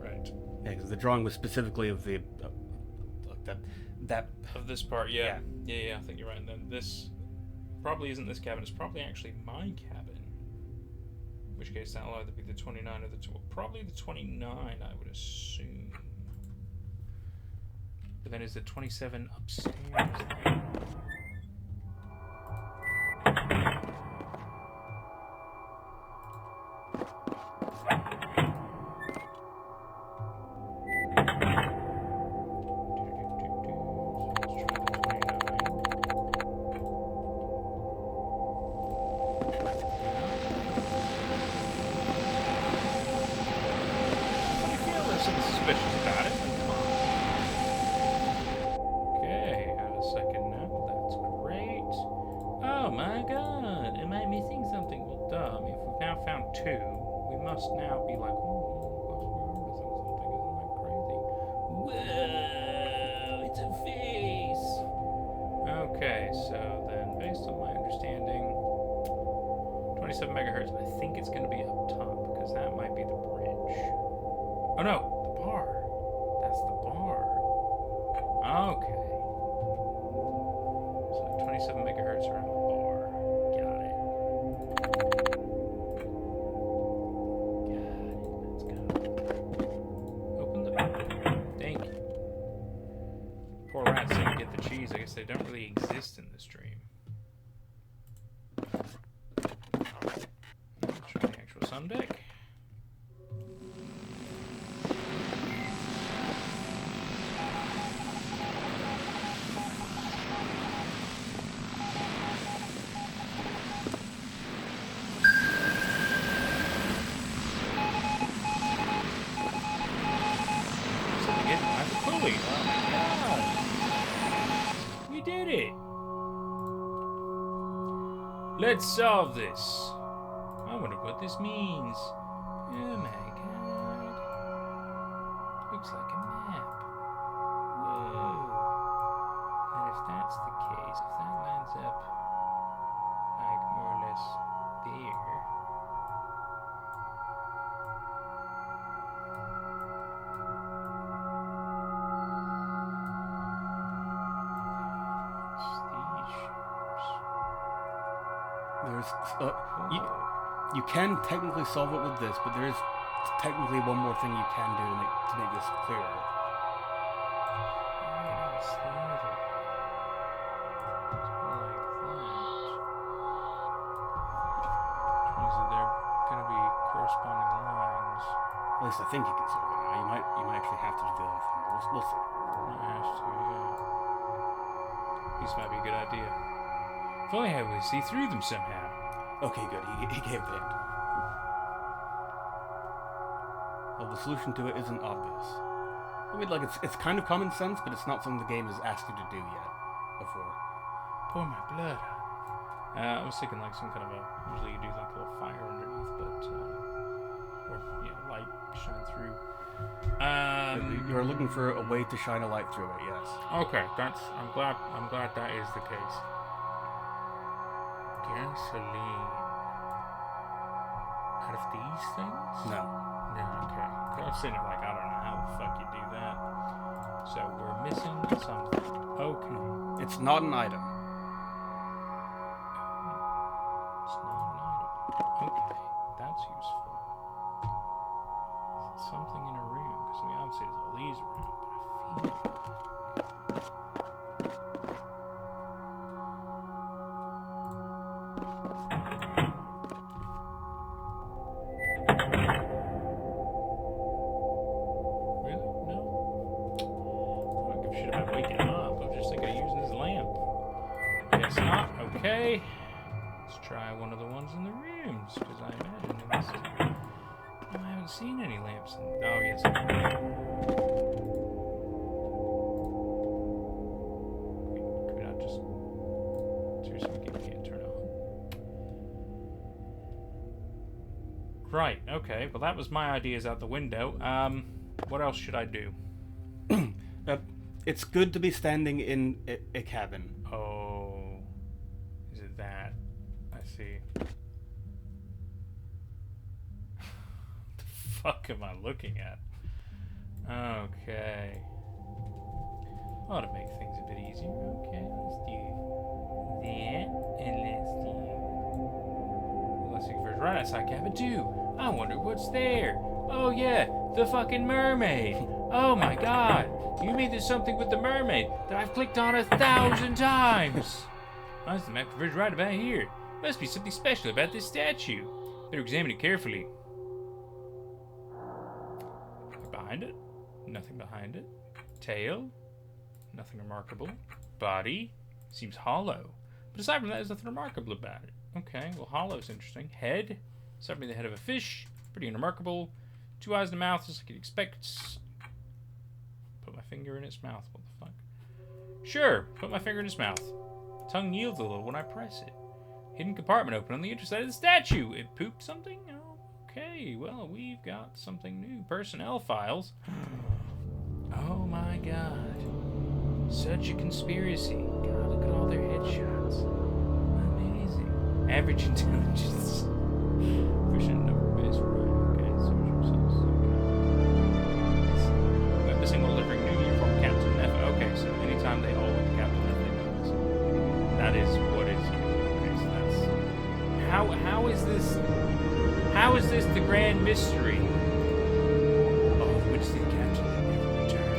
Right. Yeah, because the drawing was specifically of the that of this part. Yeah. I think you're right. And then this probably isn't this cabin. It's probably actually my cabin. In which case, that'll either be the 29 or probably the 29. I would assume. But then is the 27 upstairs? Now be like, oh, we're missing something. Isn't that crazy? Whoa, it's a face. Okay, so then based on my understanding, 27 megahertz, I think it's going to be up top because that might be the bridge. Oh no, the bar. That's the bar. Okay. So 27 megahertz around the bar. Got it. Poor rats didn't get the cheese. I guess they don't really exist in this dream. Try the actual sun deck. Let's solve this. I wonder what this means. Oh my god. Looks like a map. Whoa. And if that's the case, if that lines up like more or less there. You can technically solve it with this, but there is technically one more thing you can do to make this clearer. At least I think you can solve it now. You might actually have to do the other thing. We'll see. This might be a good idea. If only I would see through them somehow. Okay, good. He gave the hint. Well, the solution to it isn't obvious. I mean, like, it's kind of common sense, but it's not something the game has asked you to do yet before. Pour my blood. I was thinking like some kind of usually you do like a little fire underneath, but, or, light shine through. You're looking for a way to shine a light through it, yes. Okay, I'm glad that is the case. Gasoline. Out of these things? No. No, okay. crossing it, like, I don't know how the fuck you do that. So we're missing something. Okay. It's not an item. It's not an item. Okay, that's useful. Is it something in a room? Because we obviously there's all these around, but I feel. Okay, let's try one of the ones in the rooms, because I imagine in this... I haven't seen any lamps in... Oh, yes. Could we not just... Seriously, we can't turn it on. Right, okay, well that was my ideas out the window. What else should I do? It's good to be standing in a cabin. Oh... Is it that? I see. The fuck am I looking at? Okay. Ought to make things a bit easier. Okay, let's do that. And let's see first. Right outside cabin 2. I wonder what's there. Oh yeah, the fucking mermaid. Oh my god. You mean there's something with the mermaid that I've clicked on 1,000 times? There's the map coverage right about here. Must be something special about this statue. Better examine it carefully. Behind it? Nothing behind it. Tail? Nothing remarkable. Body? Seems hollow. But aside from that, there's nothing remarkable about it. Okay, well, hollow's interesting. Head? Certainly the head of a fish. Pretty unremarkable. 2 eyes and a mouth, just like you'd expect. Put my finger in its mouth. What the fuck? Sure, put my finger in its mouth. Tongue yields a little when I press it. Hidden compartment open on the underside of the statue. It pooped something? Okay, well, we've got something new. Personnel files. Oh my god. Such a conspiracy. God, look at all their headshots. Amazing. Average intelligence. Efficient number base. Right, okay. Search results. Okay. Went missing while delivering new uniform Captain F. Okay, so anytime they all look at Captain F, they go missing. That is what it's. Okay, so that's how is this the grand mystery? Oh, which the captain will never return.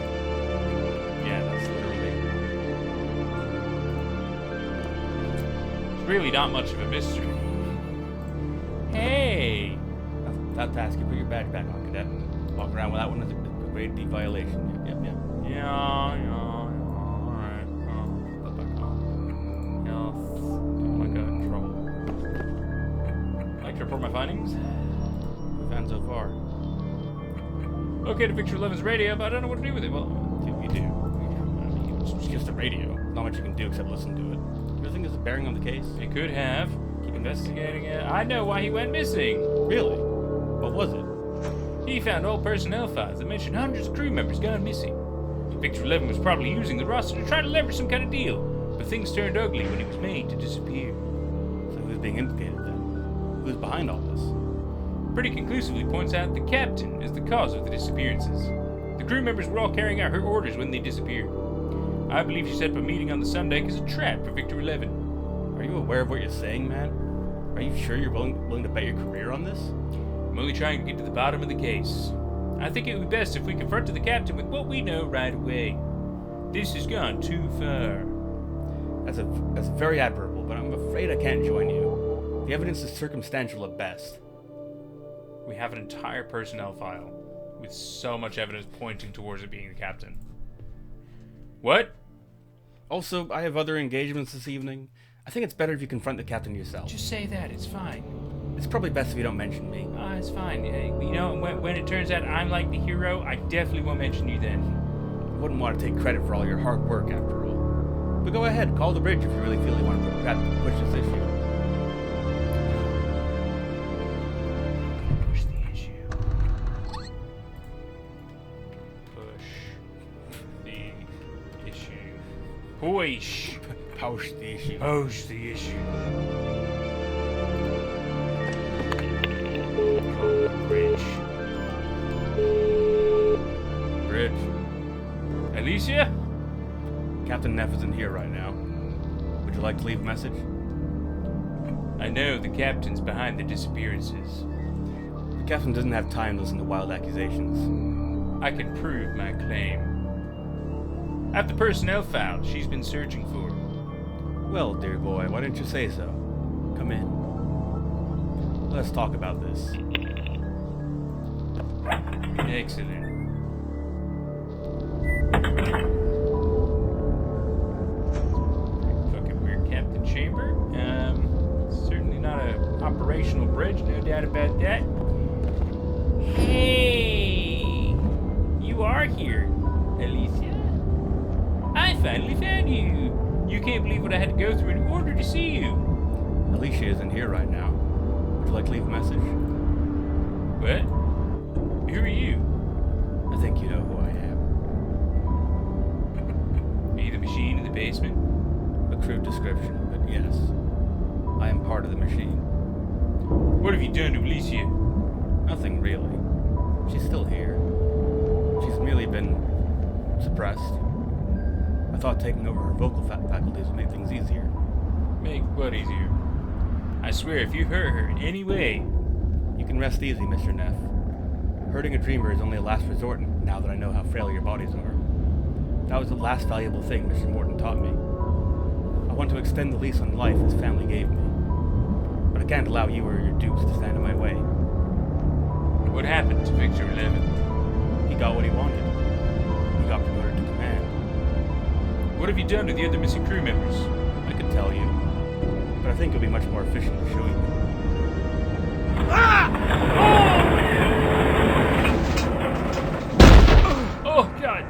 Yeah, that's literally. It's really not much of a mystery. Hey! That task, you put your badge back on, cadet. Walk around with that one is a grade D violation. Yep. Yeah. Alright. Put that back on. Health. Don't want to get in trouble. I'd like to report my findings. What found so far? Okay, to Victor 11's radio, but I don't know what to do with it. Well, You do. I mean, it's just a radio. Not much you can do except listen to it. You think there's a bearing on the case? it could have. Keep investigating it. I know why he went missing. Really? What was it? He found old personnel files that mentioned hundreds of crew members gone missing. Victor 11 was probably using the roster to try to leverage some kind of deal, but things turned ugly when he was made to disappear. So who's being implicated then? Who's behind all this? Pretty conclusively points out the captain is the cause of the disappearances. The crew members were all carrying out her orders when they disappeared. I believe she set up a meeting on the Sundeck as a trap for Victor 11. Are you aware of what you're saying, man? Are you sure you're willing to bet your career on this? I'm only trying to get to the bottom of the case. I think it would be best if we confronted the captain with what we know right away. This has gone too far. That's very admirable, but I'm afraid I can't join you. The evidence is circumstantial at best. We have an entire personnel file with so much evidence pointing towards it being the captain. What? Also, I have other engagements this evening. I think it's better if you confront the captain yourself. Just say that, it's fine. It's probably best if you don't mention me. It's fine. You know, when it turns out I'm like the hero, I definitely won't mention you then. I wouldn't want to take credit for all your hard work, after all. But go ahead, call the bridge if you really feel you want to push this issue. Push the issue. Push the issue. Push. Push the issue. Push the issue. Call the bridge. Alicia? Captain Neff isn't here right now. Would you like to leave a message? I know the captain's behind the disappearances. The captain doesn't have time to listen to wild accusations. I can prove my claim. I have the personnel file she's been searching for. Well, dear boy, why didn't you say so? Come in. Let's talk about this. Excellent. Fucking weird captain chamber. Certainly not an operational bridge, no doubt about that. Hey! You are here, Alicia. I finally found you. You can't believe what I had to go through in order to see you. Alicia isn't here right now. Would you like to leave a message? What? Who are you? I think you know who I am. Are you the machine in the basement? A crude description, but yes. I am part of the machine. What have you done to Alicia? Nothing really. She's still here. She's merely been suppressed. I thought taking over her vocal faculties would make things easier. Make what easier? I swear, if you hurt her in any way... You can rest easy, Mr. Neff. Hurting a dreamer is only a last resort now that I know how frail your bodies are. That was the last valuable thing Mr. Morton taught me. I want to extend the lease on life his family gave me. But I can't allow you or your dupes to stand in my way. What happened to Victor 11? He got what he wanted. He got promoted to command. What have you done to the other missing crew members? I could tell you, but I think it'll be much more efficient to show you. Ah! Oh! Oh, God!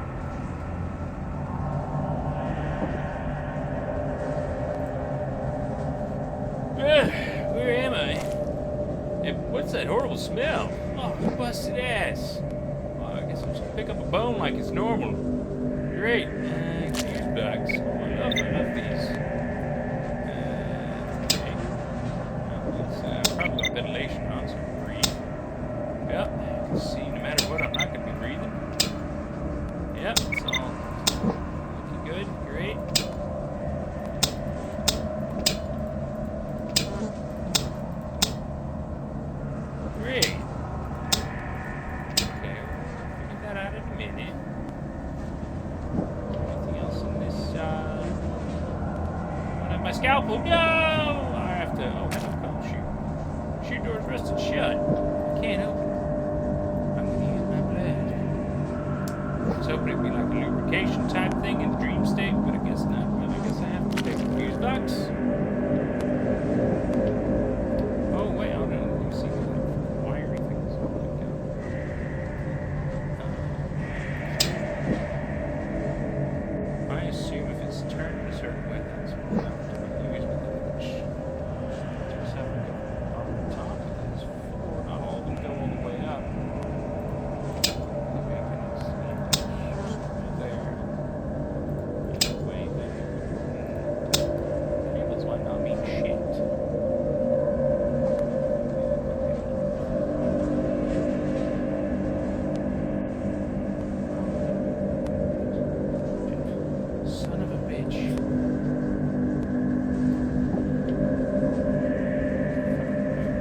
Where am I? Hey, what's that horrible smell? Oh, busted ass. Well, I guess I'm just gonna pick up a bone like it's normal. Great. Fuse box. Oh, I love these. Okay. Let's probably got ventilation on, so I can breathe. Yep. You can see no matter what, I'm not gonna be breathing. Yep. It's all looking good. Great. Great. Okay, we'll figure that out in a minute. Anything else in this, I don't have my scalpel. No! I have to, oh, shoot. Shoot door's rusted shut. I can't open it. I'm gonna use my blood. I was hoping it'd be like a lubrication type thing in the dream state, but I guess not. Well, I guess I have to take the fuse box. Oh, wait, hold on. Let me see. Wiry things. I assume if it's turned a certain way, that's what I have to use with it. Just have to go on the top of this floor. Not all of them go all the way up. Maybe I can see there. Way there. Cables might not mean shit. Son of a bitch.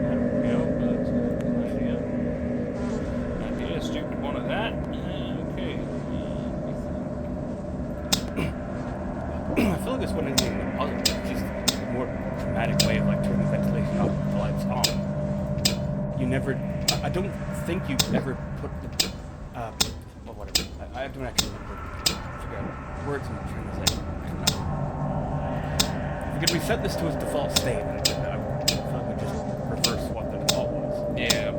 There we go, but that's an idea. Idea, a stupid one of that. Okay. I feel like this one isn't even a puzzle. It's just a more dramatic way of like turning the ventilation off with the lights on. You never... I don't think you ever put the... well, whatever. I don't actually remember. Figure out words I'm trying to say. I don't know. If we could reset this to its default state, and I feel like we just reverse what the default was. Yeah. I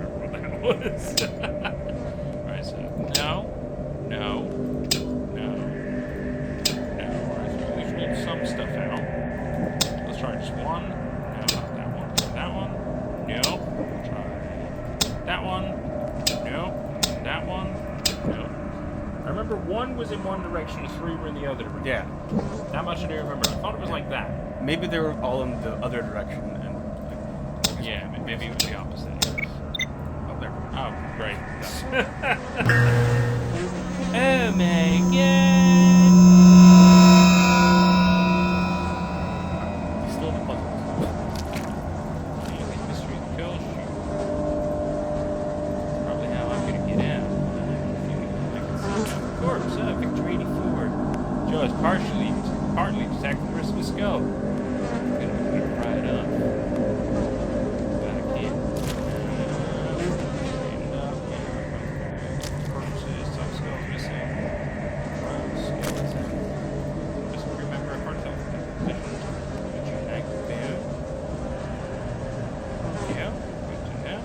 don't remember what that was. Alright, so no. Alright, so we should leave some stuff out. Let's try just one. No, not that one. That one. No. Try that one. No. That one. No. I remember one was in one direction and three were in the other direction. Yeah. That much I do remember. I thought it was like that. Maybe they were all in the other direction, and like, Yeah, maybe it was the opposite. oh, there. Oh, great. Oh, make it. You still have puzzles. Alien mystery kill shoot. Probably how I'm gonna get out. Corpse, Victor 84. Joe is partly detected the rest of his skull. Gonna pry it up. Gotta get straightened up. Corpses, some skulls missing. Skeleton. Just remember a part of position. Which you activate. Yeah, good to know.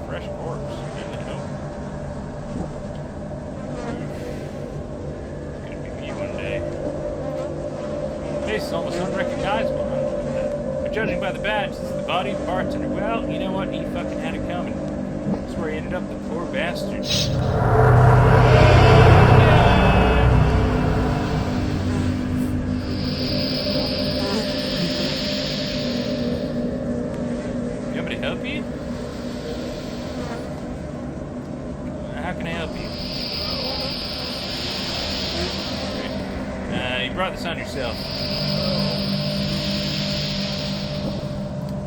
Fresh corpse. Good to know. It's gonna be me one day. Face is almost unrecognizable. But judging by the badge, this is the body of the bartender. Well, you know what? He fucking had it coming. That's where he ended up, the poor bastard. You want me to help you? How can I help you? You brought this on yourself.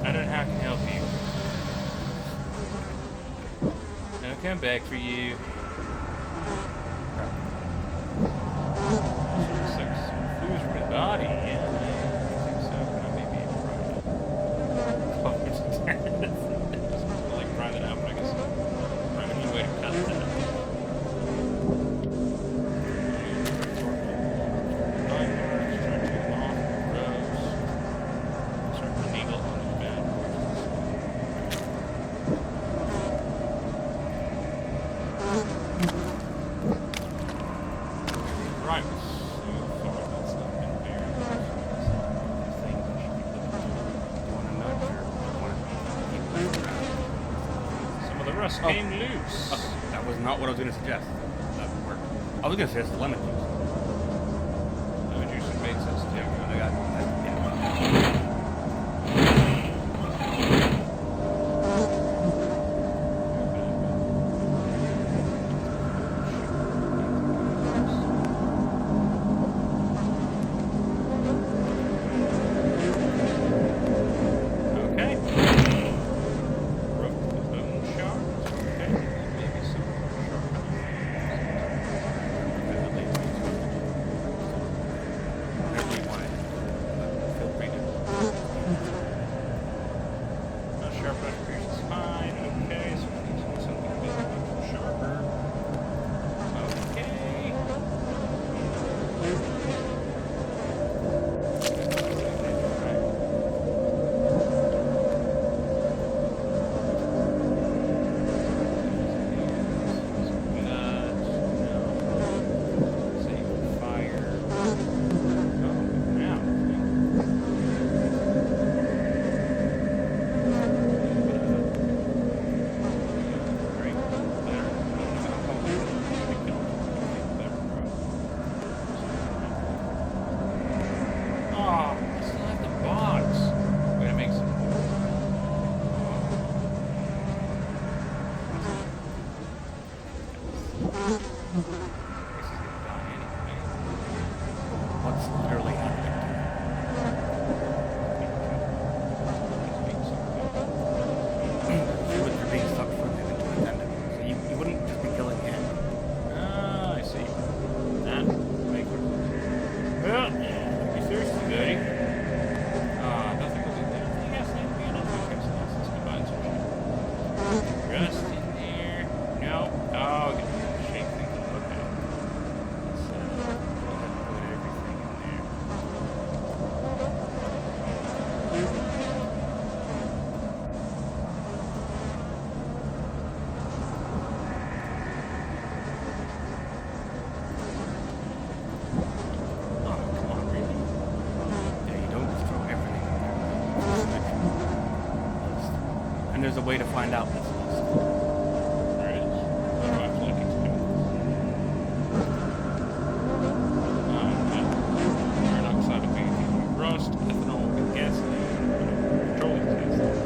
I don't know how I can help you. I'll come back for you. Looks like some food from his body. Yeah, I think so. Can I maybe pry it? It's like prying it out, but I guess prying a good way to cut that. Right, so far that's not been very things I should be looking at. Want to nudge or want to keep looking around? Some of the rust came loose. Okay, that was not what I was going to suggest. That would work. I was going to suggest lemon juice. Lemon juice would make sense too. I got that. Yeah. Okay. Broke the bone shards. Okay. Maybe some sharp. Whatever you wanted. Feel free to. Sharp knife pierces fine. Okay, so we need to do something a bit sharper. Okay. What's literally happening to him? Humans are being sucked from him into a tendon. So you wouldn't just be killing him. Ah, I see. That makes it. Well, you thirsty, buddy? Nothing will do that. Yes, maybe enough. Okay, so let's combine some shit. Rust in there. No. Oh, get the shake thing. Okay. Let's go ahead and put everything in there. Oh, come on, really? Yeah, you don't just throw everything in there. And there's a way to find out this list. There it is. How do I have to look into it? Iron oxide of rust, ethanol with gasoline, petroleum gasoline,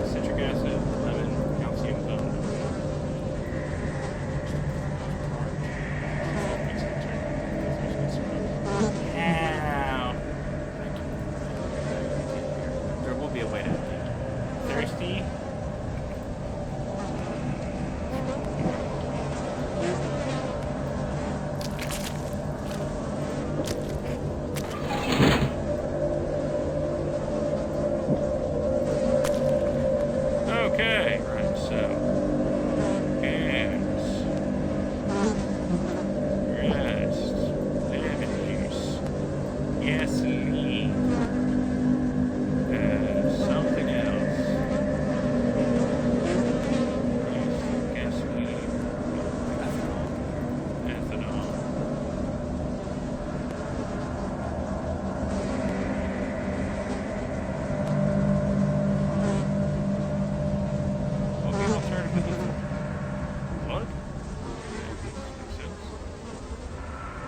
citric acid, lemon, calcium bone. thirsty? Okay, right, so gas, rest, lemon juice, gasoline, something else. Gasoline, ethanol. What would be an alternative to blood? Makes sense.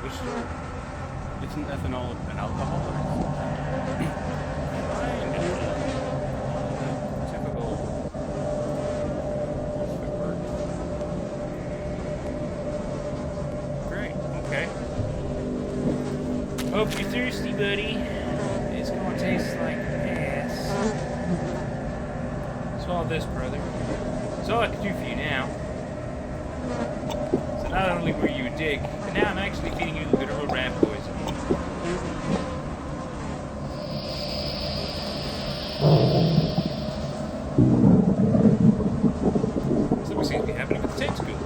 Which Isn't ethanol an alcohol? typical Great, okay. Hope you're thirsty, buddy. It's gonna taste like ass. Swallow this, brother. That's all I can do for you now. So not only were you a dick, but now I'm actually feeding you literal rat poison. Something seems to be happening with the tentacle.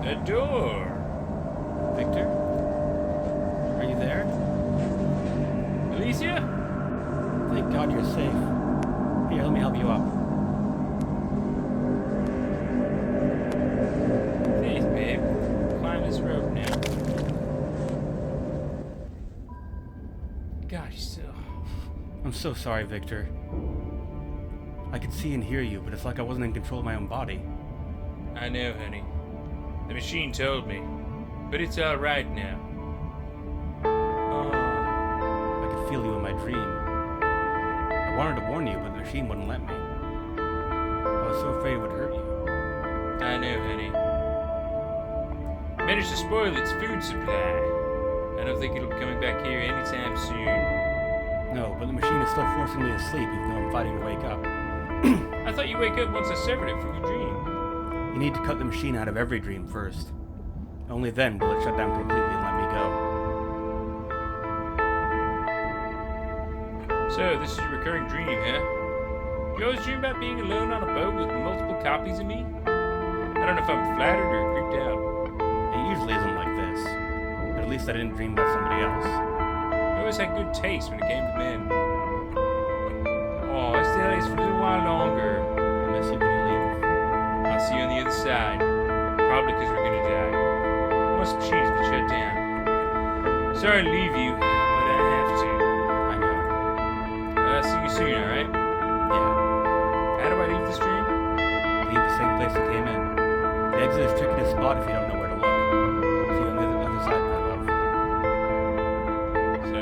The door. Victor? Are you there? Alicia? Thank God you're safe. Here, let me help you up. Thanks, babe. Climb this rope now. God, you're still. I'm so sorry, Victor. I could see and hear you, but it's like I wasn't in control of my own body. I know, honey. The machine told me. But it's alright now. Oh. I could feel you in my dream. I wanted to warn you, but the machine wouldn't let me. I was so afraid it would hurt you. I know, honey. Managed to spoil its food supply. I don't think it'll be coming back here anytime soon. No, but the machine is still forcing me to sleep even though I'm fighting to wake up. I thought you wake up once I severed it from your dream. You need to cut the machine out of every dream first. Only then will it shut down completely and let me go. So, this is your recurring dream, huh? You always dream about being alone on a boat with multiple copies of me? I don't know if I'm flattered or creeped out. It usually isn't like this. But at least I didn't dream about somebody else. You always had good taste when it came to men. Oh, I stay for a little while longer. I'll miss you when you leave. I'll see you on the other side. Probably because we're gonna die. Most machines been shut down. Sorry to leave you, but I have to. I know. See you soon, alright? Yeah. How do I leave the stream? Leave the same place you came in. The exit is tricky to spot if you don't know where to look. See you on the other side, my love. So,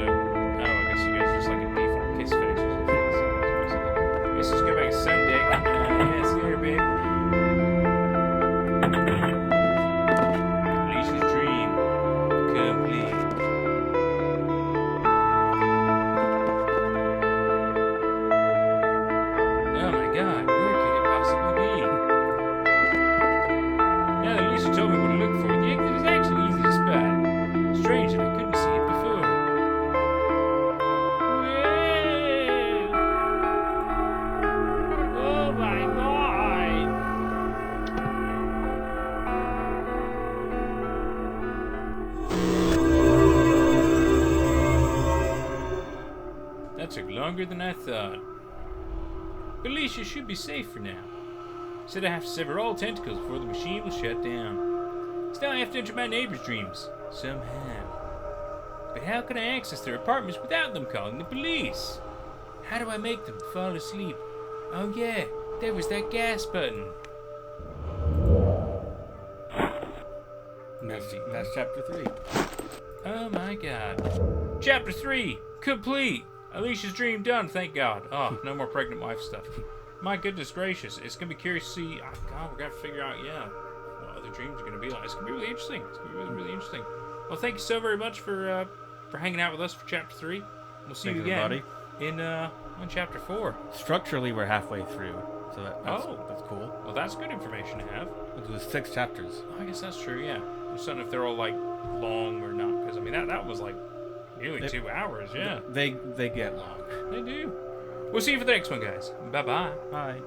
I guess you guys are just like a default kiss face or something. So, I guess just go back to Sunday. Yeah, see you later, babe. Alicia's dream complete. Oh my god, where could it possibly be? Now that Alicia told me what to look for, the exit is actually easy to spot. Strange that I couldn't see it before. Whoa! Oh my god! That took longer than I thought. But Alicia should be safe for now. Said I have to sever all tentacles before the machine will shut down. So now I have to enter my neighbor's dreams. Somehow. But how can I access their apartments without them calling the police? How do I make them fall asleep? Oh yeah, there was that gas button. That's chapter 3. Oh my god. Chapter 3, complete. Alicia's dream done, thank God. Oh, no more pregnant wife stuff. My goodness gracious, it's gonna be curious to see. Oh god, we gotta figure out, yeah. other dreams are going to be like. It's going to be really interesting. It's going to be really, really interesting. Well, thank you so very much for hanging out with us for Chapter 3. We'll see you again everybody. in Chapter 4. Structurally, we're halfway through, so that's cool. Well, that's good information to have. It was 6 chapters. I guess that's true, yeah. There's something if they're all, like, long or not. Because, I mean, that was, like, nearly 2 hours, yeah. They get long. They do. We'll see you for the next one, guys. Bye-bye. Bye.